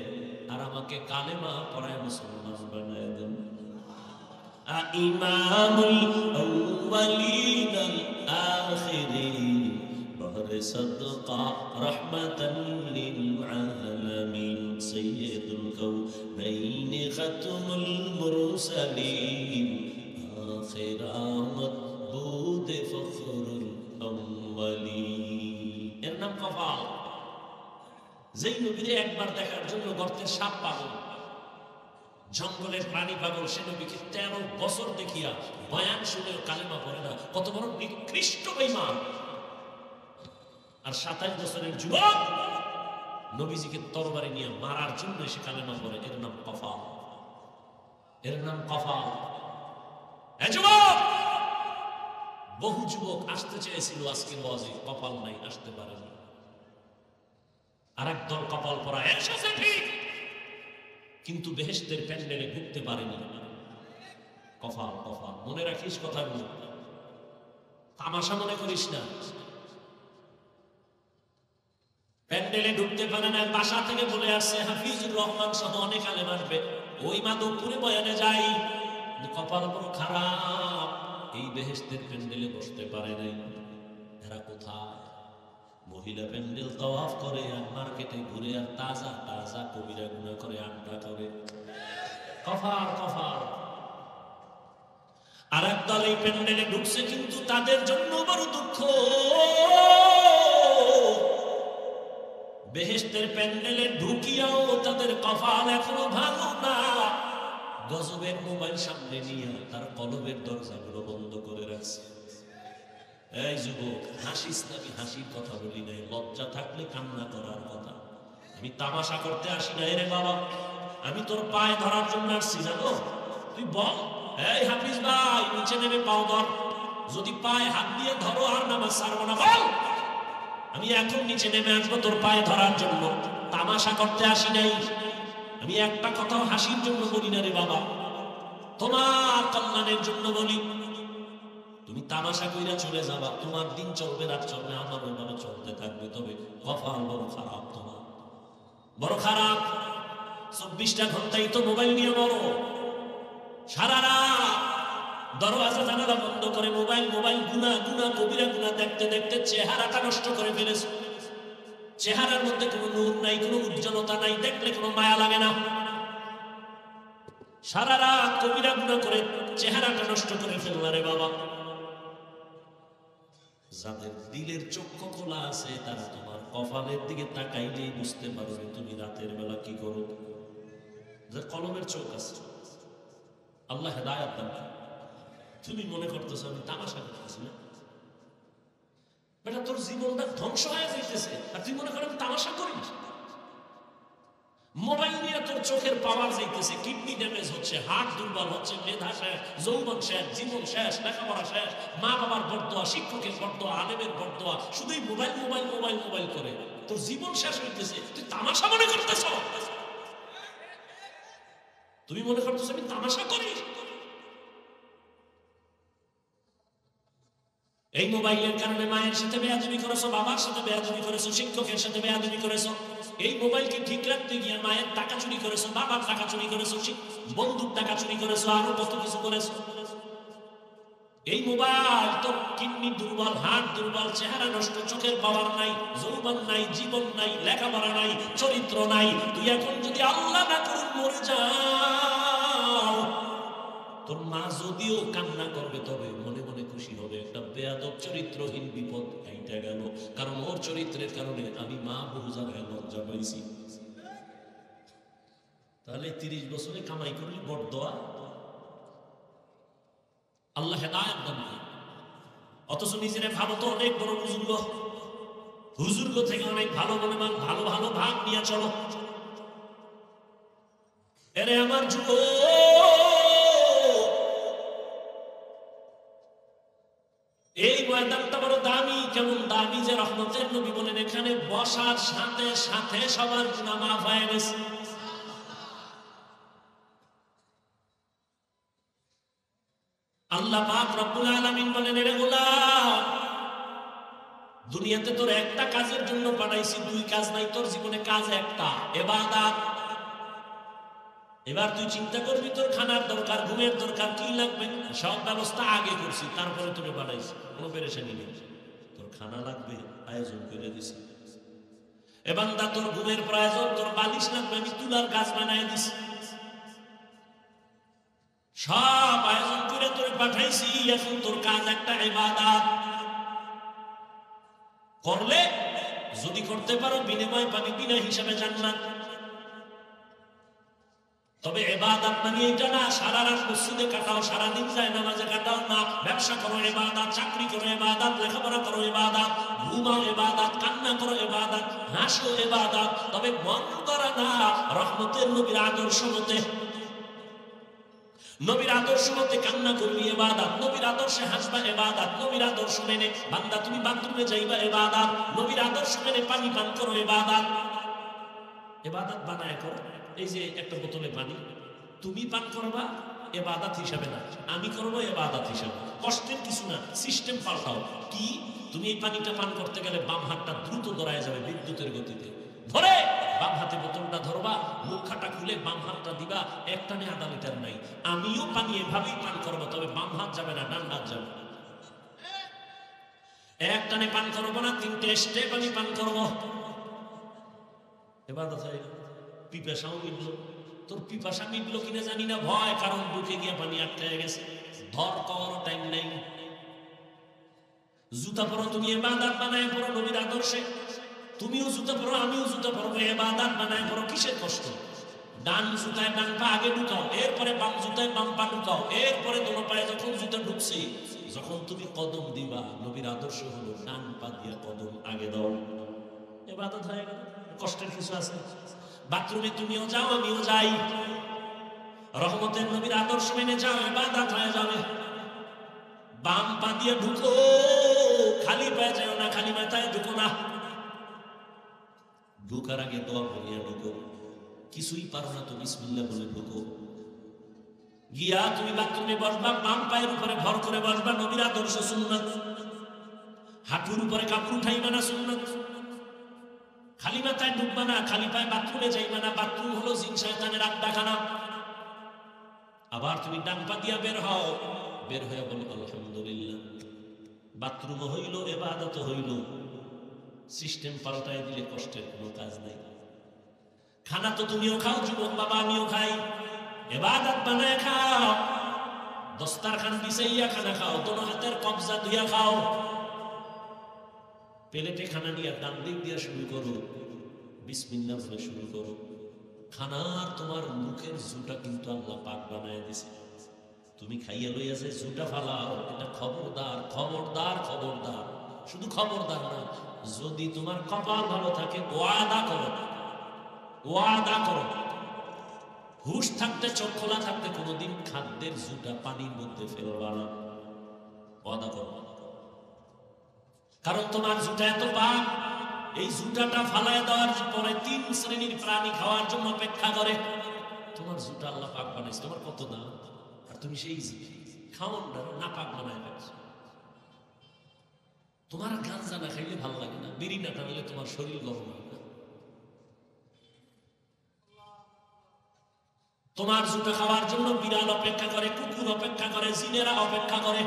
আর আমাকে কালেমা পড়ায় মুসলমান বানায় দেন। ইমামুল আউয়ালিন আল আখিরিন বহরে সাদকা রাহমাতান লিল আলামিন সাইয়্যিদুল কাউনাইন খাতমুল মুরসালিন আখিরাত বুদ ফখরুল আউয়ালিন। এর নাম কপাল। যেই নবীরে একবার দেখার জন্য গর্তের সাপ পাগল, জঙ্গলের প্রাণী পাগল, সে নবীকে 13 বছর দেখিয়া বয়ান শুনেও কালেমা পড়ে না, কত বড় নিকৃষ্ট বেঈমান। আর 27 বছরের যুবক নবীজিকে তরবারি নিয়ে মারার জন্য সে কালেমা পড়ে। এর নাম কফাল, এর নাম কফাল। এ যুবক, বহু যুবক আসতে চেয়েছিল আজকে ওয়াজে, কপাল নাই, আসতে পারেনি। আর একদল কপাল পরা এসেছে ঠিক, কিন্তু বেহেশতের প্যান্ডেলে ঢুকতে পারেনি। কফাল কফাল, মনে রাখিস কথাগুলো, তামাশা মনে করিস না। প্যান্ডেলে ঢুকতে পারে না, বাসা থেকে বলে আসছে হাফিজুর রহমান সহ অনেক আলেম আসবে, ওই মাধবপুরে বয়ানে যাই, কপাল বড় খারাপ, এই বেহেশতের প্যান্ডেলে বসতে পারে নাই। এরা কোথায়? মহিলা প্যান্ডেল তাওয়াফ করে আর মার্কেটে ঘুরে আর তাজা তাজা কবিরা গুনাহ করে আড্ডা করে। কফার কফার। আর একদল এই প্যান্ডেলে ঢুকছে, কিন্তু তাদের জন্য বড় দুঃখ, বেহেশতের প্যান্ডেলে ঢুকিয়াও তাদের কপাল এখনো ভালো না। গজবের মোবাইল সামনে নিয়ে তার কলবের দরজাগুলো বন্ধ করে রাখছে। এই যুবক, হাসিস না, আমি হাসির কথা বলি নাই, লজ্জা থাকলে কান্না করার কথা। আমি তামাশা করতে আসি নাই রে বাবা, আমি তোর পায়ে ধরার জন্য আসছি, জানো? তুই বল, এই হাফিজ ভাই নিচে নেমে পাও ধর, যদি পায়ে হাত দিয়ে ধরো আর নামাজ ছাড়বো না, বল। আমি এখন নিচে নেমে আসবো তোর পায়ে ধরার জন্য। তামাশা করতে আসি নাই, আমি একটা কথাও হাসির জন্য বলি না রে বাবা, তোমার কল্যাণের জন্য বলি। তুমি তামাশা কইরা চলে যাবা, তোমার দিন চলবে, রাত চলবে, আমার ওইভাবে চলতে থাকবে। তবে কপাল বড় খারাপ তোমার। বড় খারাপ। 24টা ঘন্টাই তো মোবাইল নিয়ে বড়, সারা রাত দরওয়াজা জানালা বন্ধ করে মোবাইল মোবাইল গুনাহ গুনাহ কবিরা গুনাহ দেখতে দেখতে চেহারাটা নষ্ট করে ফেলেছে। চেহারার মধ্যে কোনো নূর নাই, কোনো উজ্জ্বলতা নাই, দেখলে কোনো মায়া লাগে না। সারা রাত কবিরা গুনাহ করে চেহারাটা নষ্ট করে ফেললা রে বাবা। যাদের দিলের চক্ষু খোলা আছে তারা তোমার কপালের দিকে তাকাইলেই বুঝতে পারবে তুমি রাতের বেলা কি করো। যে কলমের চোখ আছে, আল্লাহ হেদায়েত দান। তুমি মনে করতেছো আমি তামাশা করতেছি না, বেটা তোর জীবনটা ধ্বংস হয়ে যাইতেছে আর তুই মনে করেন তামাশা করি। মোবাইল নিয়ে তোর চোখের পাওয়ার যাইতেছে, কিডনি ড্যামেজ হচ্ছে, হার্ট দুর্বল হচ্ছে, মেধা শেষ, যৌবন শেষ, জীবন শেষ, লেখাপড়া শেষ, মা বাবার বরদোয়া, শিক্ষকের বরদোয়া, আলেমের বরদোয়া, শুধুই মোবাইল মোবাইল মোবাইল মোবাইল করে তোর জীবন শেষ হইতেছে। তুই তামাশা মনে করতেছ? তুমি মনে করতেছ আমি তামাশা করি? এই মোবাইলের কারণে মায়ের সাথে বেয়াদবি করেছো, বাবার সাথে বেয়াদবি করেছো, শিক্ষকের সাথে বেয়াদবি করেছো। এই মোবাইলকে ঠিক রাখতে গিয়ে মায়ের টাকা চুরি করেছো, বাবার টাকা চুরি করেছো, বন্ধুর টাকা চুরি করেছো, আরো কত কিছু করেছো। এই মোবাইল তোর কিডনি দুর্বল, হার্ট দুর্বল, চেহারা নষ্ট, চোখের পাওয়ার নাই, যৌবন নাই, জীবন নাই, লেখাপড়া নাই, চরিত্র নাই। তুই এখন যদি আল্লাহ না করুন মরে যাও, তোর মা যদিও কান্না করবে তবে মনে মনে খুশি হবে। একটা বেয়াদব চরিত্রহীন বিপদ এইটা গেল, কারণ ওর চরিত্রের কারণে আমি মা বহু জায়গায় লজ্জা পাইছি। তাহলে 30 বছরে কামাই করলি বরদোয়া, আল্লাহ হেদায়েত দান। অথচ নিজেরে ভালো তো অনেক বড় বুজুর্গ, হুজুর্গ থেকে অনেক ভালো মনে মান, ভালো ভালো ভাগ নিয়ে চলো। এরে আমার যুব, এই ময়দানটা বড় দামি। কেমন দামি যে রহমতের নবী বলেন এখানে বসার সাথে সাথে সবার গুনাহ মাফ হয়ে গেছে। আল্লাহ পাক রব্বুল আলামিন বলেন এরে গোলাম, দুনিয়াতে তোর একটা কাজের জন্য পাঠাইছি, 2 কাজ নাই তোর জীবনে, কাজ একটা, ইবাদত। এবার তুই চিন্তা করবি তোর খানার দরকার, ঘুমের দরকার, কি লাগবে, সব ব্যবস্থা আগে করছি, তারপরে তোকে বানাইছি, কোনো পেরেশানি নেই। তোর খানা লাগবে, আয়োজন করে দিছি। এ বান্দা তোর ঘুমের প্রয়োজন, তোর বালিশ লাগবে, আমি তুলার গাছ বানাই দিছি, সব আয়োজন করে তোরে পাঠাইছি। এখন তোর কাজ একটা, ইবাদত করলে যদি করতে পারো বিনিময় পাবি বিনা হিসাবে জান্নাত। তবে ইবাদত মানে এটা না সারা রাত মসজিদে কাটাও, সারাদিন যায় নামাজে কাটাও না। ব্যবসা করো ইবাদত, চাকরি করো ইবাদত, লেখাপড়া করো ইবাদত, ঘুমাও ইবাদত, কান্না করো ইবাদত, হাসো ইবাদত। তবে মন করা না রহমতের নবীর আদর্শ মতে। নবীর আদর্শ মতে কান্না করবি ইবাদত, নবীর আদর্শে হাসবা ইবাদত, নবীর আদর্শ মেনে বান্দা তুমি বাথরুমে যাইবা ইবাদত, নবীর আদর্শ মেনে পানি পান করো ইবাদত। ইবাদত বানায় করো। এই যে একটা বোতলে পানি তুমি পান করবা ইবাদত হিসাবে না, আমি করবো ইবাদত হিসাবে। কষ্টের কিছু না, সিস্টেম পাল্টাও। কি? তুমি এই পানিটা পান করতে গেলে বাম হাতটা দ্রুত দৌড়ায় যাবে বিদ্যুতের গতিতে, ধরে বাম হাতে বোতলটা ধরবা, মুখটা খুলে বাম হাতটা দিবা, একটানে আধা লিটার নাই। আমিও পানি এভাবেই পান করবো, তবে বাম হাত যাবে না, ডান হাত যাবে। একটানে পান করবো না, 3টে স্টেপ আমি পান করবো। ইবাদত হয়ে গেল। পিপাসাও মিটলো। তোর পিপাসা মিটলো কিনা জানি না, ভয়, কারণ বুকে গিয়ে পানি আটকে গেছে, ধর করার টাইম নেই। জুতা পরো, তুমি ইবাদত বানায় পড়ো নবীর আদর্শে। তুমিও জুতা পরো, আমিও জুতা পরবো, ইবাদত বানায় পড়ো। কিসের কষ্ট? ডান জুতায় ডান পা আগে ঢুকাও, এরপরে বাম জুতায় বাম পা ঢুকাও, এরপরে দোনো পায়ে যখন জুতা ঢুকছে, যখন তুমি কদম দিবা, নবীর আদর্শ হলো ডান পা দিয়ে কদম আগে দাও, ইবাদত হয়ে গেল। কষ্টের কিছু আছে? বাথরুমে তুমিও যাও, আমিও যাই, রহমতের নবীর আদর্শ মেনে যাও, ইবাদত হয়ে যাবে। বাম পা দিয়ে ঢুকো, খালি পায়ে যাও না, খালি মাথায় ঢুকো না। ঢুকার আগে দোয়া বলিয়া ঢুকো। কিছুই পারো না তো বিসমিল্লাহ বলে ঢুকো। গিয়া তুমি বাথরুমে বসবা, বাম পায়ের উপরে ভর করে বসবা, নবীর আদর্শ সুন্নাত। হাঁটুর উপরে কাপড় উঠাইবা না, সুন্নাত। খালি মাথায় ডুববা না, খালি পায়ে বাথরুমে যাইবা না, বাথরুম হলো জিন শয়তানের আড্ডাখানা। আবার তুমি ডান পা দিয়া বের হও, বের হয়ে বলো আলহামদুলিল্লাহ। বাথরুম হইল, ইবাদত হইল। সিস্টেম পাল্টায় দিলে কষ্টের কোনো কাজ নাই। খানা তো তুমিও খাও যুবক বাবা, আমিও খাই, ইবাদত বানায় খাও, দস্তারখান বিছাইয়া খানা খাও, দোনো হাতের কবজা দিয়া খাও। প্লেটে খানা নিয়ে ডান দিক দিয়া শুরু করো, বিসমিল্লাহ বলে শুরু করো। খানার তোমার মুখের জুটা কিন্তু আল্লাহ পাক বানায় দিছে। তুমি খাইয়া লইয়া যে জুটা ফালাও, এটা খবরদার খবরদার খবরদার, শুধু খবরদার না, যদি তোমার কপাল ভালো থাকে ওয়াদা করো, ওয়াদা করো, হুশ থাকতে চোখ খোলা থাকতে কোনোদিন খাদ্যের জুটা পানির মধ্যে ফেলবা না, ওয়াদা করো। কারণ তোমার জুটা এত পাক, এই জুটাটা ফালায় দেওয়ার পরে 3 শ্রেণীর প্রাণী খাওয়ার জন্য অপেক্ষা করে। তোমার জুটা আল্লাহ পাক বানাইছে, তোমার কত দাম, আর তুমি সেই খাওয়ান না পাক বানায় ফেলছো। তোমার গাঁজা না খাইলে ভালো লাগে না, বিড়ি না টানলে তোমার শরীর গরম হয় না। তোমার জুটা খাওয়ার জন্য বিড়াল অপেক্ষা করে, কুকুর অপেক্ষা করে, জিনেরা অপেক্ষা করে।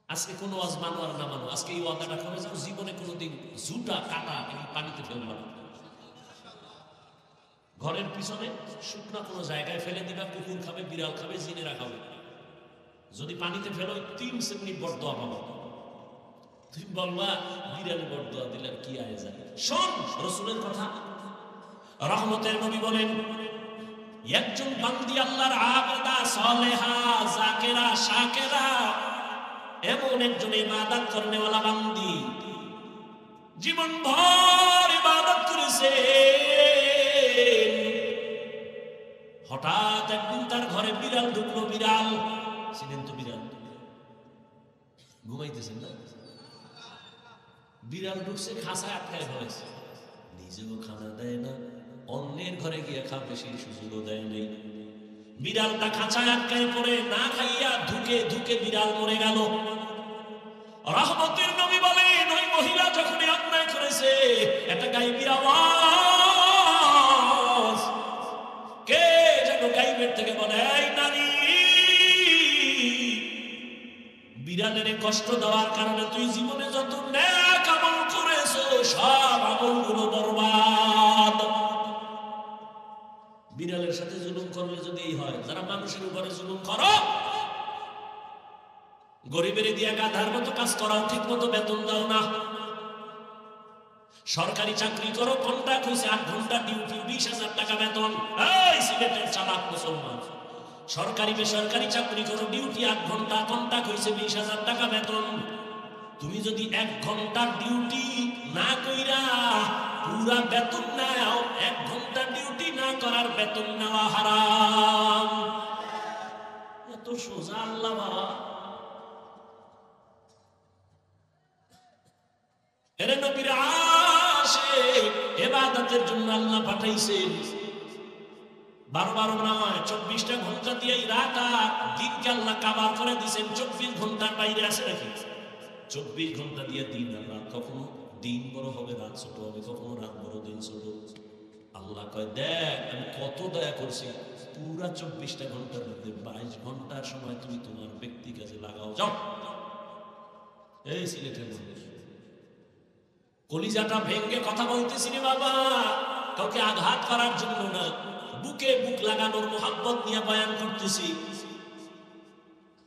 আজকে কোনো ওয়াজ মানো আর না মানো, আজকে এই ওয়াদাটা করে যাও, জীবনে কোনোদিন জুটা কাটা পানিতে ফেলবা না। ঘরের পিছনে শুকনা কোনো জায়গায় ফেলে দিবা, কুকুর খাবে, বিড়াল খাবে, জিনেরা খাবে। যদি পানিতে ফেলো 3 সেকেন্ড বরদোয়া পাবো। তুমি বলবা বিড়ালে বরদোয়া দিলে কি আয় যায়। শোন রাসূলের কথা, রহমতের নবী বলেন, একজন বান্দি আল্লাহর আবেদা সালেহা জাকেরা শাকেরা, এমন একজন ইবাদত করনেওয়ালা বান্দি, জীবন ভর ইবাদত করেছে, হঠাৎ একদিন তার ঘরে বিড়াল ঢুকলো। বিড়াল ছিলেন তো, বিড়াল ঘুমাইতেছেন না, বিড়াল ঢুকছে, খাঁচায় আটকায় ফেলেছে, নিজেও খানা দেয় না, অন্যের ঘরে গিয়ে খাবে সেই সুযোগও দেয় নাই। বিড়ালটা খাঁচায় আটকায় পড়ে না খাইয়া ধুকে ধুকে বিড়াল মরে গেল। রহমতের নবী বলেন, ওই মহিলা যখন অন্যায় করেছে, একটা গাইবী আওয়াজ, কে যেন গাইবের থেকে বলে, এই নারী, বিড়ালের কষ্ট দেওয়ার কারণে তুই জীবনে যত নেক আমল করেছো সব আমলগুলো বরবাদ। বিড়ালের সাথে জুলুম করলে যদি এই হয়, যারা মানুষের উপরে জুলুম করো, গরিবের দিয়া গাধার মতো কাজ করাও, ঠিক মতো বেতন দাও না, সরকারি চাকরি করো, ঘন্টা খুঁজে 8 ঘন্টা ডিউটি, 20,000 টাকা বেতন। এই সিলেটের চালাক মুসলমান, সরকারি বেসরকারি চাকরি করো, ডিউটি 8 ঘন্টা, ঘন্টা খুঁজে 20,000 টাকা বেতন। তুমি যদি 1 ঘন্টা ডিউটি না কইরা পুরা বেতন নাও, 1 ঘন্টা ডিউটি না করার বেতন নেওয়া হারাম। এত সোজা আল্লাহ বাবা। এরে নবীর আশিক, ইবাদতের জন্য আল্লাহ পাঠাইছেন। 12 নয়, 24টা ঘন্টা দিয়ে রাত দিনকে আল্লাহ কাবার করে দিয়েছেন। 24 ঘন্টার বাইরে আছে নাকি? 24 ঘন্টা দিয়ে দিন আর রাত, কখনো দিন বড় হবে রাত ছোট হবে, কখনো রাত বড় দিন ছোট। আল্লাহ কয়, দেখ আমি কত দয়া করছি, পুরা 24টা ঘন্টার মধ্যে 22 ঘন্টার সময় তুমি তোমার ব্যক্তি কাজে লাগাও, যাও। এই সিলেটের মধ্যে কলিজাটা ভেঙ্গে কথা বলতেছি রে বাবা, কাউকে আঘাত করার জন্য না, বুকে বুক লাগানোর মোহাব্বত নিয়ে বয়ান করতেছি।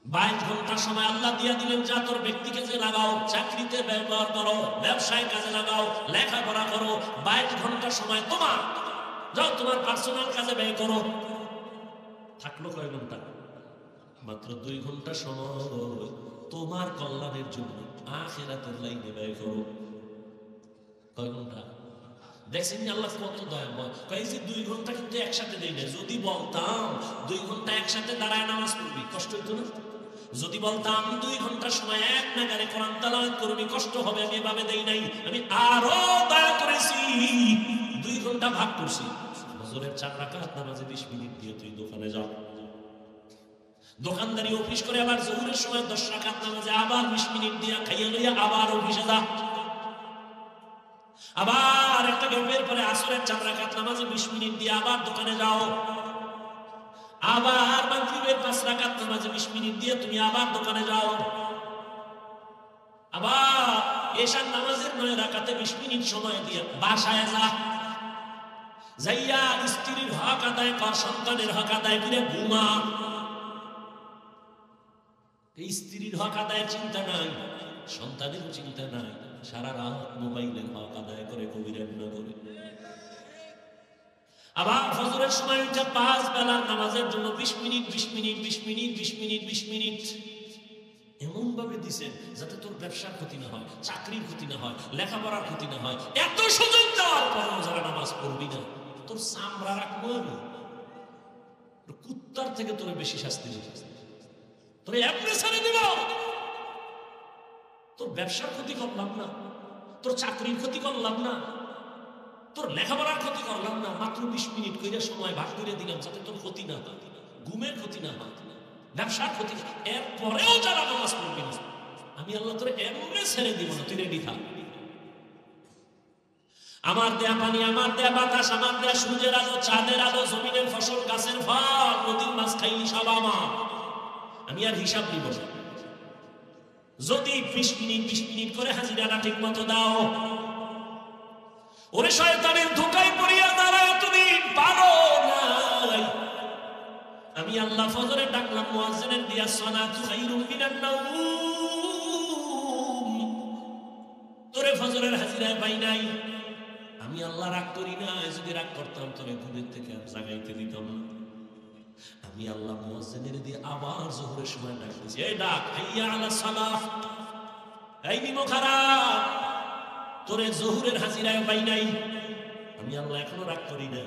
22 ঘন্টা সময় আল্লাহ দিয়া দিলেন, যা তোর ব্যক্তি কাজে লাগাও, চাকরিতে ব্যবহার করো, ব্যবসায় কাজে লাগাও, লেখাপড়া করো। 22 ঘন্টা সময় তোমার, যাও তোমার পার্সোনাল কাজে ব্যয় করো। থাকলো কয় ঘন্টা? মাত্র 2 ঘন্টা সময় তোমার কল্যাণের জন্য আখিরাতের লাইনে ব্যয় করো। কয় ঘন্টা? দেখছেন আল্লাহ কত দয়াময়। এই যে 2 ঘন্টা কিন্তু একসাথে দেই না। যদি বলতাম 2 ঘন্টা একসাথে দাঁড়ায় নামাজ পড়বি, কষ্ট হইতো না? যদি বলতাম 2 ঘন্টার সময় এক নাগারে কোরআন তেলাওয়াত করবি, কষ্ট হবে। আমি এভাবে দেই নাই, আমি আরো দয়া করেছি, 2 ঘন্টা ভাগ করছি। ফজরের 4 রাকাত নামাজে 20 মিনিট দিয়ে তুই দোকানে যাও, দোকানদারি অফিস করে আবার জোহরের সময় 10 রাকাত নামাজে আবার 20 মিনিট দিয়া খাইয়া লইয়া আবার অফিসে যা। আবার একটা গ্যাপের পরে আসরের 4 রাকাত নামাজে 20 মিনিট দিয়ে আবার দোকানে যাও, আবার মাগরিবের 5 রাকাত নামাজে 20 মিনিট দিয়ে তুমি আবার দোকানে যাও, আবার এশার নামাজের 9 রাকাতে 20 মিনিট সময় দিয়ে বাসায় যা, যাইয়া স্ত্রীর হক আদায় কর, সন্তানের হক আদায় করে ঘুমা। এই স্ত্রীর হক আদায়ের চিন্তা নাই, সন্তানের চিন্তা নাই, সারা রাত মোবাইলের হক আদায় করে কবিরান না করে। আবার ফজরের সময় উঠে 5 বেলার নামাজের জন্য 20 minute 20 minute 20 minute 20 minute 20 minute এমন ভাবে দিছেন যাতে তোর ব্যবসার ক্ষতি না হয়, চাকরির ক্ষতি না হয়, লেখাপড়ার ক্ষতি না হয়। এত সুযোগ দেওয়ার পরেও যারা নামাজ পড়বি না, তোর চামড়া রাখবো আমি, কুত্তার থেকে তোর বেশি শাস্তি দিবে, তোর এমনি ছেড়ে দিব। তোর ব্যবসার ক্ষতি করলাম না, তোর চাকরির ক্ষতি করলাম না, তোর লেখাপড়ার ক্ষতি করলাম না, মাত্র 20 মিনিট করে সময় ভাগ করে দিলাম যাতে তোর ক্ষতি না হয়, ঘুমের ক্ষতি না হয়, ব্যবসার ক্ষতি। এরপরেও যারা নামাজ পড়বি না, আমি আল্লাহ তোর এমনি ছেড়ে দিব না, তুই রেডি থাক। আমার দেয়া পানি, আমার দেয়া বাতাস, আমার দেয়া সূর্যের আলো, চাঁদের আলো, জমিনের ফসল, গাছের ফল, নদীর মাছ খাইলি সব আমার, আমি আর হিসাব নিব না। যদি 20 মিনিট 20 মিনিট করে হাজিরাটা ঠিক মতো দাও, ওরে শয়তানের ধোঁকায় পড়িয়া তারা এতদিন পারো নাই। আমি আল্লাহ ফজরে ডাকলাম, মুয়াজ্জিনের দিয়া সালাতু খায়রুম মিনান নাওম, তোরে ফজরের হাজিরায় পাই নাই। আমি আল্লাহ রাগ করি না, যদি রাগ করতাম তোরে ঘুমের থেকে আর জাগাইতে দিতাম না। আমি আল্লাহ মুয়াজ্জিনের দিয়ে আবার যোহরের সময় ডাকতেছি, এই ডাক, হাইয়া আলাস সালাহ, এই নিমো খারাপ, তোরে যোহরের হাজিরায় পাই নাই। আমি আল্লাহ এখনো রাগ করি না।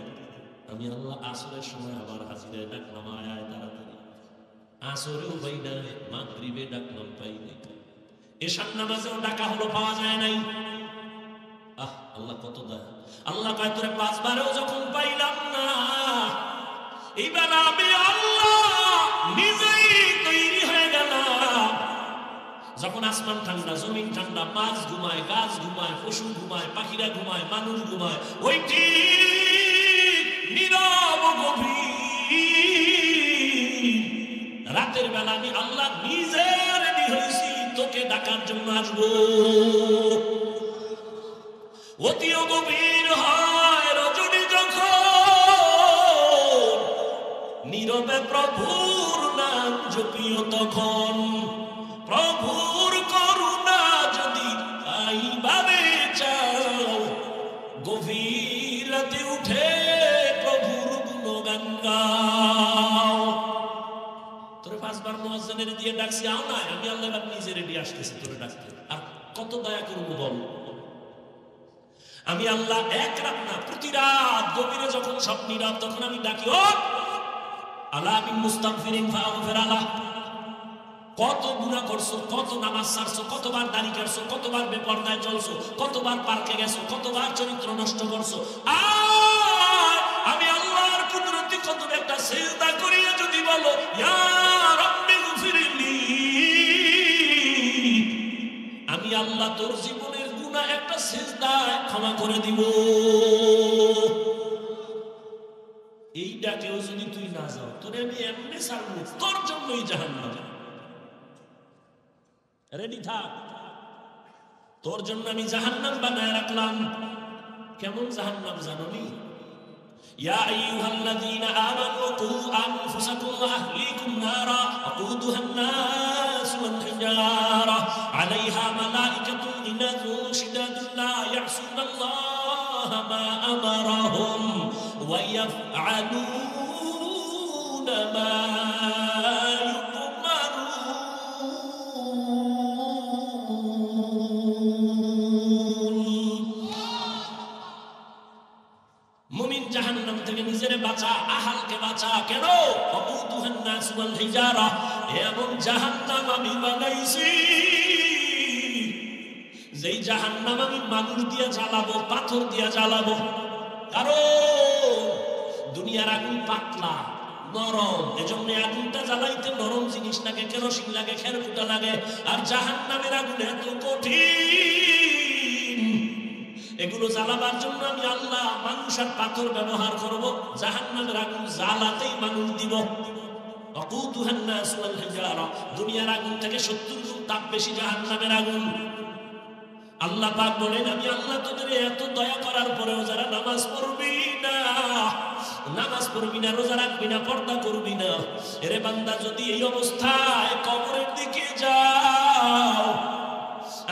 আমি আল্লাহ আসরের সময় আবার হাজিরায় ডাকলাম, আয় আয় তাড়াতাড়ি, আসরেও পাই নাই, মাগরিবে ডাকলাম পাই নাই, এশার নামাজেও ডাকা হলো পাওয়া যায় নাই। আহ আল্লাহ কত দয়া। আল্লাহ কয় তোরে 5 বারেও যখন পাইলাম না, এইবার আমি আল্লাহ নিজেই তৈরি হয়ে গেলাম। যখন আসমান ঠান্ডা, জমিন ঠান্ডা, মাছ ঘুমায়, গাছ ঘুমায়, পশু ঘুমায়, পাখিরা ঘুমায়, মানুষ ঘুমায়, ওই ঠিক নীরব গভীর রাতের বেলা আমি আল্লাহ নিজে রেডি হয়েছি তোকে ডাকার জন্য আসবো। অতিও গভীর হয় রজনী যখন, নীরবে প্রভুর নাম জপিও তখন, প্রভুর করুণা যদি পাইবারে চাও, গভীর রাতে উঠে প্রভুর গুণগান গাও। তোরে 5 বার মুয়াজ্জিনের দিয়ে ডাকছি, আও না, আমি আল্লাহ এবার নিজে রেডি আসতেছি তোরে ডাকতে। আর কত দয়া করবো বল। আমি আল্লাহ এক রাত না, প্রতি রাত গভীরে যখন সব নীরব, তখন আমি ডাকি, ও আলা মিন মুস্তাগফিরিন ফাগফির আলাহ। কত গুনাহ করছো, কত নামাজ ছাড়ছো, কতবার দাড়ি কাটছো, কতবার বেপরদায় চলছো, কতবার পার্কে গেছো, কতবার চরিত্র নষ্ট করছো। আর আমি আল্লাহর কুদরতি কদমে একটা সিজদা করিয়া যদি বলো, ইয়া রাব্বি গফিরলি, আমি আল্লাহ তোর জীবনের গুনাহ একটা সিজদায় ক্ষমা করে দিব। এই ডাকেও যদি তুই না যাও, তোরে আমি এমনি ছাড়বো, তোর জন্যই জাহান্নাম। রেডি থাক, তোর জন্য আমি জাহান্নাম বানায় রাখলাম। কেমন জাহান্নাম জানোনি? ইয়া আইয়ুহাল্লাযীনা আমানু কু আনফুসাকুম ওয়া আহলিকুম নারা ওয়াকুদুহা আন-নাস ওয়াল হিজারা আলাইহা মালাইকাতুন গিলাযুন শিদাদুন লা ইয়াসুনাল্লাহা মা আমারাহুম ওয়া ইয়াফআলুনা মা জাহান্নাম থেকে নিজের বাঁচা, আহালকে বাঁচা। কেন? ওয়াকুদুহান নাস ওয়াল হিজারা, এমন জাহান্নাম আমি বানাইছি যেই জাহান্নাম আমি মানুষ দিয়ে জ্বালাবো, পাথর দিয়ে জ্বালাবো। কারণ দুনিয়ার আগুন পাতলা নরম, এজন্য আগুনটা জ্বালাইতে নরম জিনিস লাগে, কেরোসিন লাগে, খেরকুটা লাগে। আর জাহান্নামের আগুন এত কঠিন, এগুলো জ্বালাবার জন্য আমি আল্লাহ মানুষ আর পাথর ব্যবহার করব, জাহান্নামের আগুন জ্বালাতেই মানুষ দিব। ওয়াকুদুহান নাস ওয়াল হিজারা, দুনিয়ার আগুন থেকে 70 গুণ তাপ বেশি জাহান্নামের আগুন। আল্লাহ পাক বলেন, আমি আল্লাহ তোদের এত দয়া করার পরেও যারা নামাজ পড়বি না, নামাজ পড়বি না, রোজা রাখবি না, পর্দা করবি না, এরে বান্দা যদি এই অবস্থায় কবরের দিকে যাও,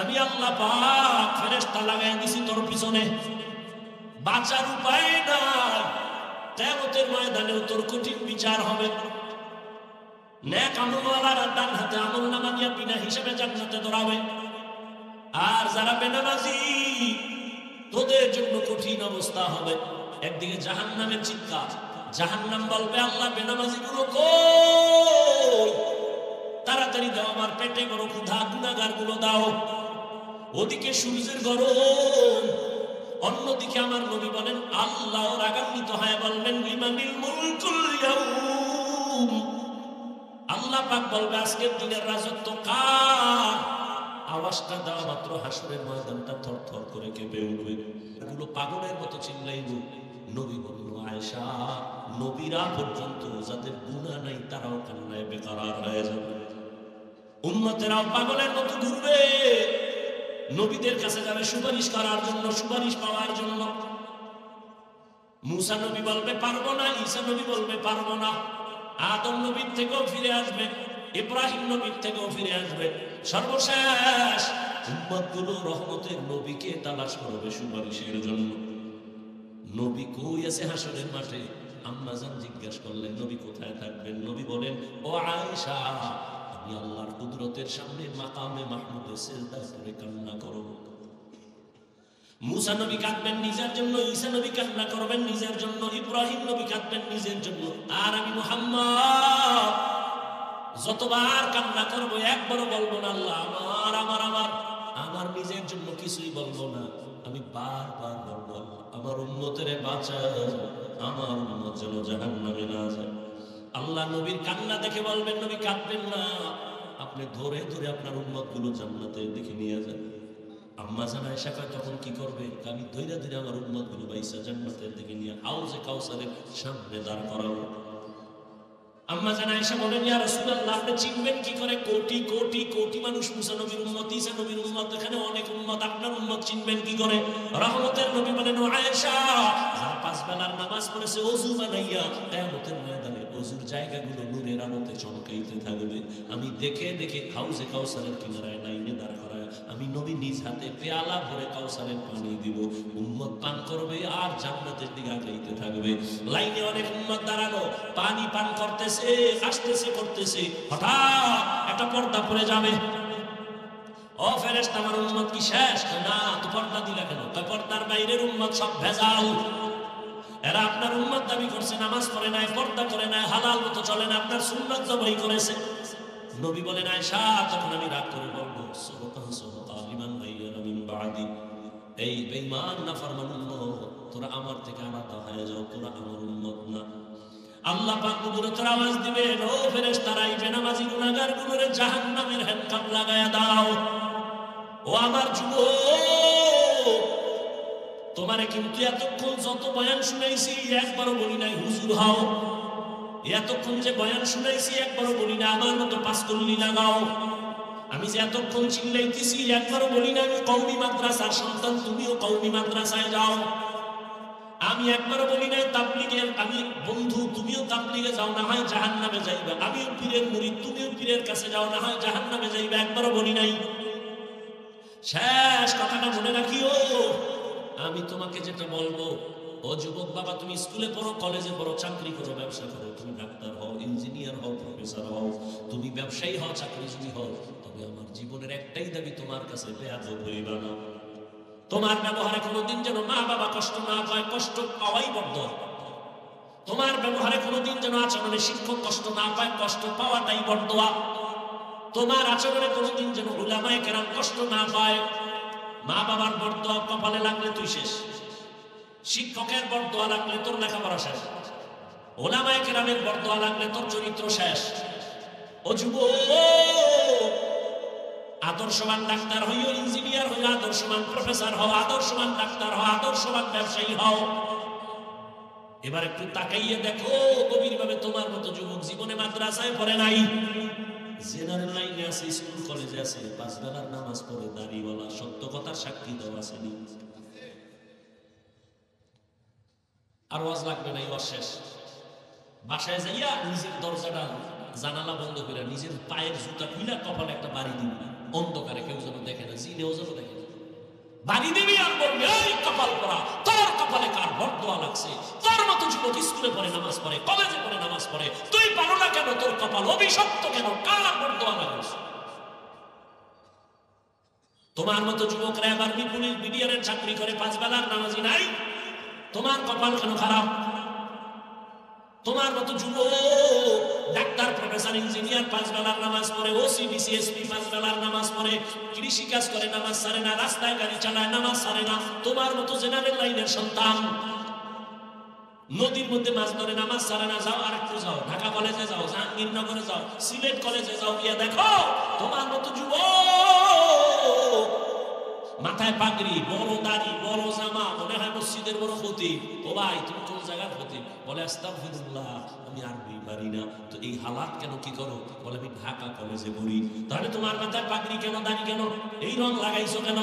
আমি আল্লাহ পাক ফেরেশতা লাগাই দিছি তোর পিছনে, বাঁচার উপায় নাই। কিয়ামতের ময়দানেও তোর কঠিন বিচার হবে। নেক আমলওয়ালারা ডান হাতে আমলনামা নিয়ে বিনা হিসাবে জান্নাতে দৌড়াবে, আর যারা বেনামাজি তোদের জন্য কঠিন অবস্থা হবে। একদিকে জাহান্নামের চিৎকার, জাহান্নাম বলবে আল্লাহ বেনামাজি গুলো কই, তাড়াতাড়ি দাও, আমার পেটে বড় ক্ষুধা, গুনাহগার গুলো দাও। ওদিকে সূর্যের গরম, অন্যদিকে আমার নবী বলেন আল্লাহ রাগান্বিত হয়ে বলবেন লিমানিল মুলকুল ইয়াউম, আল্লাহ পাক বলবে আজকের দিনের রাজত্ব কার। আওয়াজটা দেওয়া মাত্র হাসরের ময়দানটা থরথর করে কেঁপে উঠবে। এগুলো পাগলের মতো চিল্লাইল। নবী বলল আয়েশা, নবীরা পর্যন্ত যাদের গুনাহ নাই তারাও কান্নায় বেকারার হয়ে যাবে, উম্মতেরাও পাগলের মতো ঘুরবে, নবীদের কাছে যাবে সুপারিশ করার জন্য, সুপারিশ পাওয়ার জন্য। মুসা নবী বলবে পারবো না, ঈসা নবী বলবে পারবো না, আদম নবীর থেকেও ফিরে আসবে, ইব্রাহিম নবীর থেকেও ফিরে আসবে। সর্বশেষ উম্মতগুলো রহমতের নবীকে তালাশ করবে সুপারিশের জন্য। নবী কই আছে হাসরের মাঠে? আম্মা জান জিজ্ঞাসা করলেন নবী কোথায় থাকবেন? নবী বলেন ও আয়েশা, আমি আল্লাহর কুদরতের সামনে মাকামে মাহমুদে সিজদা করে কান্না করব। মুসা নবী কাঁদবেন নিজের জন্য, ঈসা নবী কান্না করবেন নিজের জন্য, ইব্রাহিম নবী কাঁদবেন নিজের জন্য, আর আমি মুহাম্মদ যতবার কান্না করব একবারও বলবো না আল্লাহ আমার আমার আমার আমার নিজের জন্য কিছুই বলবো না, আমি বারবার বলবো আমার উম্মতের বাঁচাও, আমার উম্মত যেন জাহান্নামে না যায়। আল্লাহ নবীর কান্না দেখে বলবেন নবী কাঁদবেন না, আপনি ধরে ধরে আপনার উম্মত গুলো জান্নাতের দিকে নিয়ে যান। আম্মা জান আয়েশা কয় তখন কি করবে? আমি ধরে ধরে আমার উম্মত গুলো বাইসা জান্নাতের দিকে নিয়ে হাউজে কাউসারের সামনে দাঁড় করাবো। আম্মা জান আয়েশা বলেন ইয়া রাসূলুল্লাহ, আপনি চিনবেন কি করে কোটি কোটি কোটি মানুষ মুসা নবীর উম্মত, ঈসা নবীর উম্মত, এখানে অনেক উম্মত, আপনার উম্মত চিনবেন কি করে? রহমতের নবী বলেন ও আয়েশা, যারা 5 বেলার নামাজ পড়েছে ওযু বানাইয়া, কিয়ামতের ময়দানে ওযুর জায়গাগুলো নূরের আলোতে চমকাইতে থাকবে। আমি দেখে দেখে হাউজে কাউসারের কিনারায় লাইনে দাঁড় করায় আমি নবী নিজ হাতে পেয়ালা ভরে কাউসারের পানি দিব, উম্মত পান করবে আর জান্নাতের দিকে আগাইতে থাকবে। লাইনে অনেক উম্মত দাঁড়ানো, পানি পান করতেছে, আসতেছে করতেছে, হঠাৎ একটা পর্দা পড়ে যাবে। ও ফেরেশতা, আমার উম্মত কি শেষ? না, তো পর্দা দিলা কেন? পর্দার বাইরের উম্মত সব ভেজাল, এরা আপনার উম্মত দাবি করছে, নামাজ পড়ে নাই, পর্দা করে নাই, হালাল মতো চলে না, আপনার সুন্নাত জবাই করেছে। নবী বলেন আয়েশা, তখন আমি রাগ করে বলবো সুবহান সুবহান লিমান গায়্যারা মিন বাদি, এই বেঈমান নাফরমান উম্মত, তোরা আমার থেকে আলাদা হয়ে যাও, তোরা আমার উম্মত না। আল্লাহ পাক কুদরতের আওয়াজ দিবেন ও ফেরেশতারা, এই বেনামাজি গুনাহগার গুলোরে জাহান্নামের হ্যান্ডকাপ লাগায়া দাও। ও আমার যুবক, তোমারে কিন্তু এতক্ষণ যত বয়ান শুনাইছি একবারও বলি নাই হুজুর হও, এতক্ষণ যে বয়ান শুনাইছি একবারও বলি না আমার মতো 5 কল্লি লাগাও। আমি যে এতক্ষণ চিল্লাইতেছি একবারও বলি না আমি কওমি মাদ্রাসার সন্তান, তুমিও কওমি মাদ্রাসায় যাও। আমি একবারও বলি না তাবলীগের আমি বন্ধু, তুমিও তাবলীগে যাও, না হয় জাহান্নামে যাইবা। আমিও পীরের মুরিদ, তুমিও পীরের কাছে যাও, না হয় জাহান্নামে যাইবা। একবারও বলি নাই। শেষ কথাটা মনে রাখিও, আমি তোমাকে যেটা বলবো, ও যুবক বাবা, তুমি স্কুলে পড়ো, কলেজে পড়ো, চাকরি করো, ব্যবসা করো, তুমি ডাক্তার হও, ইঞ্জিনিয়ার হও, প্রফেসর হও, তুমি ব্যবসায়ী হও, চাকরিজীবী হও, তবে আমার জীবনের একটাই দাবি, তোমার কাছে বেয়াদব হইবা না। তোমার ব্যবহারে কোনোদিন যেন মা বাবা কষ্ট না পায়, কষ্ট পাওয়াই বদ্ধ। তোমার ব্যবহারে কোনোদিন যেন আচরণে শিক্ষক কষ্ট না পায়, কষ্ট পাওয়াটাই বড়দোয়া। তোমার আচরণে কোনোদিন যেন উলামায়ে কেরাম কষ্ট না পায়। মা বাবার বড়দোয়া কপালে লাগলে তুই শেষ, শিক্ষকের বড়দোয়া লাগলে তোর লেখাপড়া শেষ, উলামায়ে কেরামের বড়দোয়া লাগলে তোর চরিত্র শেষ। ও যুবক, আদর্শবান ডাক্তার হইও, ইঞ্জিনিয়ার হইও, আদর্শবান প্রফেসর হও, আদর্শবান ডাক্তার হও, আদর্শবান ব্যবসায়ী হও। এবার একটু তাকাইয়ে দেখো গভীরভাবে, তোমার মতো যুবক জীবনে মাদ্রাসায় পড়ে নাই, জেনারেল লাইনে আছে, স্কুল কলেজে আছে, 5 বেলার নামাজ পড়ে, দাড়িওয়ালা, সত্য কথার সাক্ষী দাও আসেনি। আর ওয়াজ লাগবে না, ওয়াজ শেষ। বাসায় যাইয়া নিজের দরজাটা জানালা বন্ধ করে নিজের পায়ের জুতা খুলে কপালে একটা বাড়ি দিবি, অন্ধকারে কেউ যেন দেখে না, জিনেও যেন দেখে না। বাড়ি দিবি আর বলবি, এই কপাল পড়া, তোর কপালে কার বরদোয়া লাগছে? তোর মতো যুবক স্কুলে পড়ে নামাজ পড়ে, কলেজে পড়ে নামাজ পড়ে, তুই পারো না কেন? তোর কপাল অভিশপ্ত কেন? কার বরদোয়া লাগছে? তোমার মতো যুবকরা এবার পুলিশ বিডিআরের চাকরি করে, 5 বেলার নামাজি নাই, তোমার কপাল কেন খারাপ? তোমার মতো যুবক ডাক্তার, প্রফেসর, ইঞ্জিনিয়ার 5 বেলার নামাজ পড়ে, ওসি বিসিএসপি 5 বেলার নামাজ পড়ে, কৃষি কাজ করে নামাজ ছাড়ে না, রাস্তায় গাড়ি চালায় নামাজ ছাড়ে না। তোমার মতো জেনারেল লাইনের সন্তান নদীর মধ্যে মাছ ধরে নামাজ ছাড়ে না। যাও আরেকটু যাও, ঢাকা কলেজে যাও, জাহাঙ্গীরনগরে যাও, সিলেট কলেজে যাও, গিয়া দেখো তোমার মতো যুবক মাথায় পাগড়ি, বড় দাড়ি, বড় জামা, মনে হয় মসজিদের বড় খতিব। ও ভাই তুমি কোন জায়গার খতিব? বলে আস্তাগফিরুল্লাহ, আমি আরবি পারি না। তো এই হালাত কেন, কি করো? বলে আমি ঢাকা কলেজে পড়ি। তাহলে তোমার মাথায় পাগড়ি কেন, দাড়ি কেন, এই রং লাগাইছো কেন?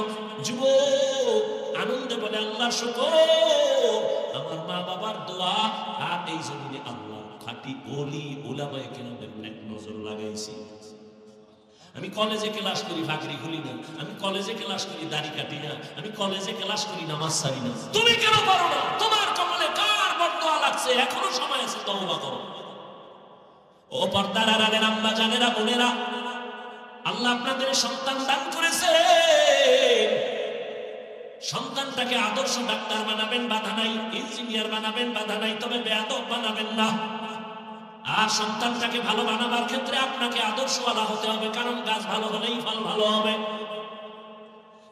যুবক আনন্দে বলে আল্লাহর শুকর, আমার মা বাবার দোয়া, আর এই জমিনে আল্লাহর খাঁটি ওলি উলামায়ে কেরামের নেক নজর লাগাইছি। আমি কলেজে ক্লাস করি, ফাকরি খুলি না। আমি কলেজে ক্লাস করি, দাড়ি কাটি না। আমি কলেজে ক্লাস করি, নামাজ ছাড়ি না। তুমি কেন পারো না? তোমার কপালে কার বরদোয়া লাগছে? এখনো সময় আছে, তওবা করো। ও পর্দার আড়ালের আম্মা জানেরা, বোনেরা, আল্লাহ আপনাদের সন্তান দান করেছে, সন্তানটাকে আদর্শ ডাক্তার বানাবেন, বাধা নাই। ইঞ্জিনিয়ার বানাবেন, বাধা নাই। তবে বেয়াদব বানাবেন না। আর সন্তানটাকে ভালো বানাবার ক্ষেত্রে আপনাকে আদর্শওয়ালা হতে হবে, কারণ গাছ ভালো হলেই ফল ভালো হবে।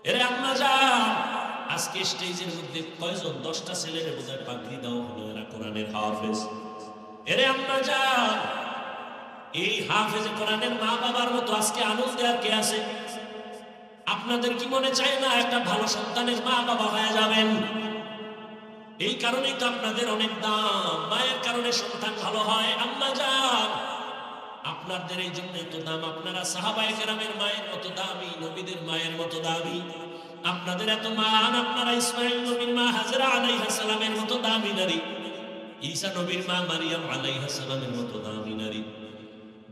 এরে আম্মা যান, আজকে স্টেজের মধ্যে কয়জন? 10টা ছেলের বোঝায় পাগড়ি দেওয়া হলো, এরা কোরআনের হাফেজ। এরে আম্মা যান, এই হাফেজ কোরআনের মা বাবার মতো আজকে আনন্দে আর কে আছে? আপনাদের কি মনে চায় না একটা ভালো সন্তানের মা বাবা হয়ে যাবেন? এই কারণেই তো আপনাদের অনেক দাম, মায়ের কারণে সন্তান ভালো হয়। আম্মা যান, আপনাদের এই জন্য এত দাম। আপনারা সাহাবায়ে কেরামের মায়ের মতো দামি, নবীদের মায়ের মতো দামি। আপনাদের এত মান, আপনারা ইসমাইল নবীর মা হাজরা আলাইহিস সালামের মতো দামি নারী, ঈসা নবীর মা মারিয়াম আলাইহিস সালামের মতো দামি নারী।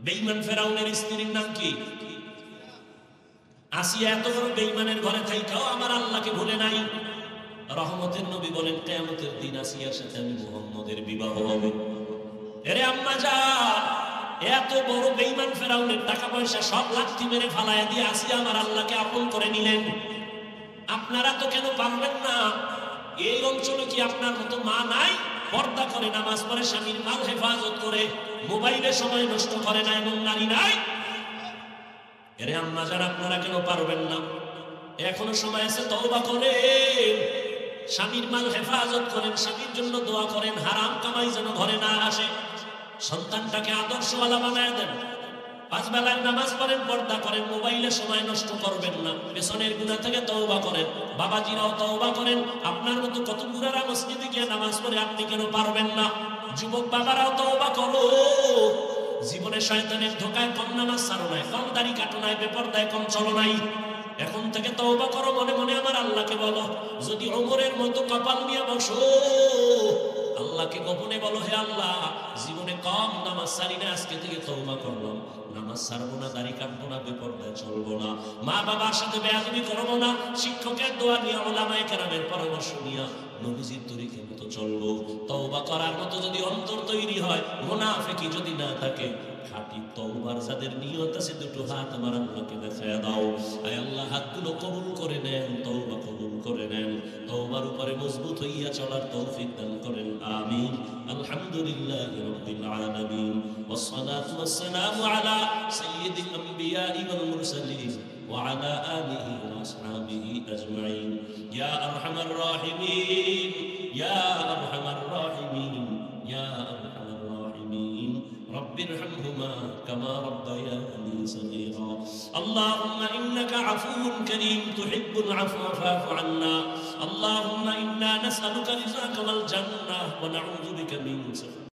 বেঈমান ফেরাউনের স্ত্রীর নাম কি? আসিয়া। এত বড় বেঈমানের ঘরে থাইকাও আমার আল্লাহকে ভুলে নাই। রহমতের নবী বলেন, কিয়ামতের দিন আসিয়ার সাথে আমি মুহাম্মদের বিবাহ হবে। এরে আম্মা যান, এত বড় বেঈমান ফেরাউনের টাকা পয়সা সব লাথি মেরে ফালায়া দিয়ে আসিয়া আমার আল্লাহকে আপন করে নিলেন। আপনারা তো কেন পারবেন না? এই অঞ্চলে কি আপনার মতো মা নাই? পর্দা করে নামাজ পড়ে, স্বামীর মাল হেফাজত করে, মোবাইলে সময় নষ্ট করে না, এবং নারী নাই? এরে আম্মা যান, আপনারা কেন পারবেন না? এখনো সময় আছে, তওবা করেন, স্বামীর মাল হেফাজত করেন, স্বামীর জন্য দোয়া করেন, হারাম কামাই যেন ঘরে না আসে। সন্তানটাকে আদর্শওয়ালা বানায় দেন। 5 বেলার নামাজ পড়েন, পর্দা করেন, মোবাইলে সময় নষ্ট করবেন না, পেছনের গুনাহ থেকে তওবা করেন। বাবাজিরাও তওবা করেন। আপনার মতো কত বুড়ারা মসজিদে গিয়ে নামাজ পড়ে, আপনি কেন পারবেন না? যুবক বাবারাও তওবা করো। জীবনে শয়তানের ধোকায় কম নামাজ ছাড়ো নাই, কম দাড়ি কাটো নাই, বেপরদায় কম চলো নাই। এখন থেকে তওবা করো, মনে মনে আমার আল্লাহকে বলো। যদি ওমরের মতো কপাল নিয়ে বসো, আল্লাহকে গোপনে বলো, হে আল্লাহ, জীবনে কম নামাজ ছাড়ি না, আজকে থেকে তওবা করলাম, নামাজ ছাড়বো না, দাড়ি কাটবো না, বেপরদায় চলবো না, মা বাবার সাথে বেয়াদবি করবো না, শিক্ষকের দোয়া নিয়ে, উলামায়ে কেরামের পরামর্শ নিয়ে নবীজির তরিকার মতো চলবো। তওবা করার মতো যদি অন্তর তৈরি হয়, মুনাফিকি যদি না থাকে, খাঁটি তওবার যাদের নিয়ত আছে, দুটো হাত আমার আল্লাহকে দেখায়া দাও। আয় আল্লাহ, হাতগুলো কবুল করে নেন, তওবা কবুল করে নেন, তওবার উপরে মজবুত হইয়া চলার তৌফিক দান করেন। আমিন। আলহামদুলিল্লাহি রাব্বিল আলামিন, ওয়াস সালাতু ওয়াস সালামু আলা সাইয়্যিদিল আমবিয়া ওয়াল মুরসালিন ওয়া আলা আলিহি ওয়া আসহাবিহি আজমাইন। ইয়া আরহামার রাহিমিন, ইয়া আরহামার রাহিমিন, ইয়া আরহামার রাহিমিন। ارحمهما كما ربياني صغيرا اللهم إنك عفو كريم تحب العفو فاعف عنا اللهم إنا نسألك رضاك والجنة ونعوذ بك من سخطك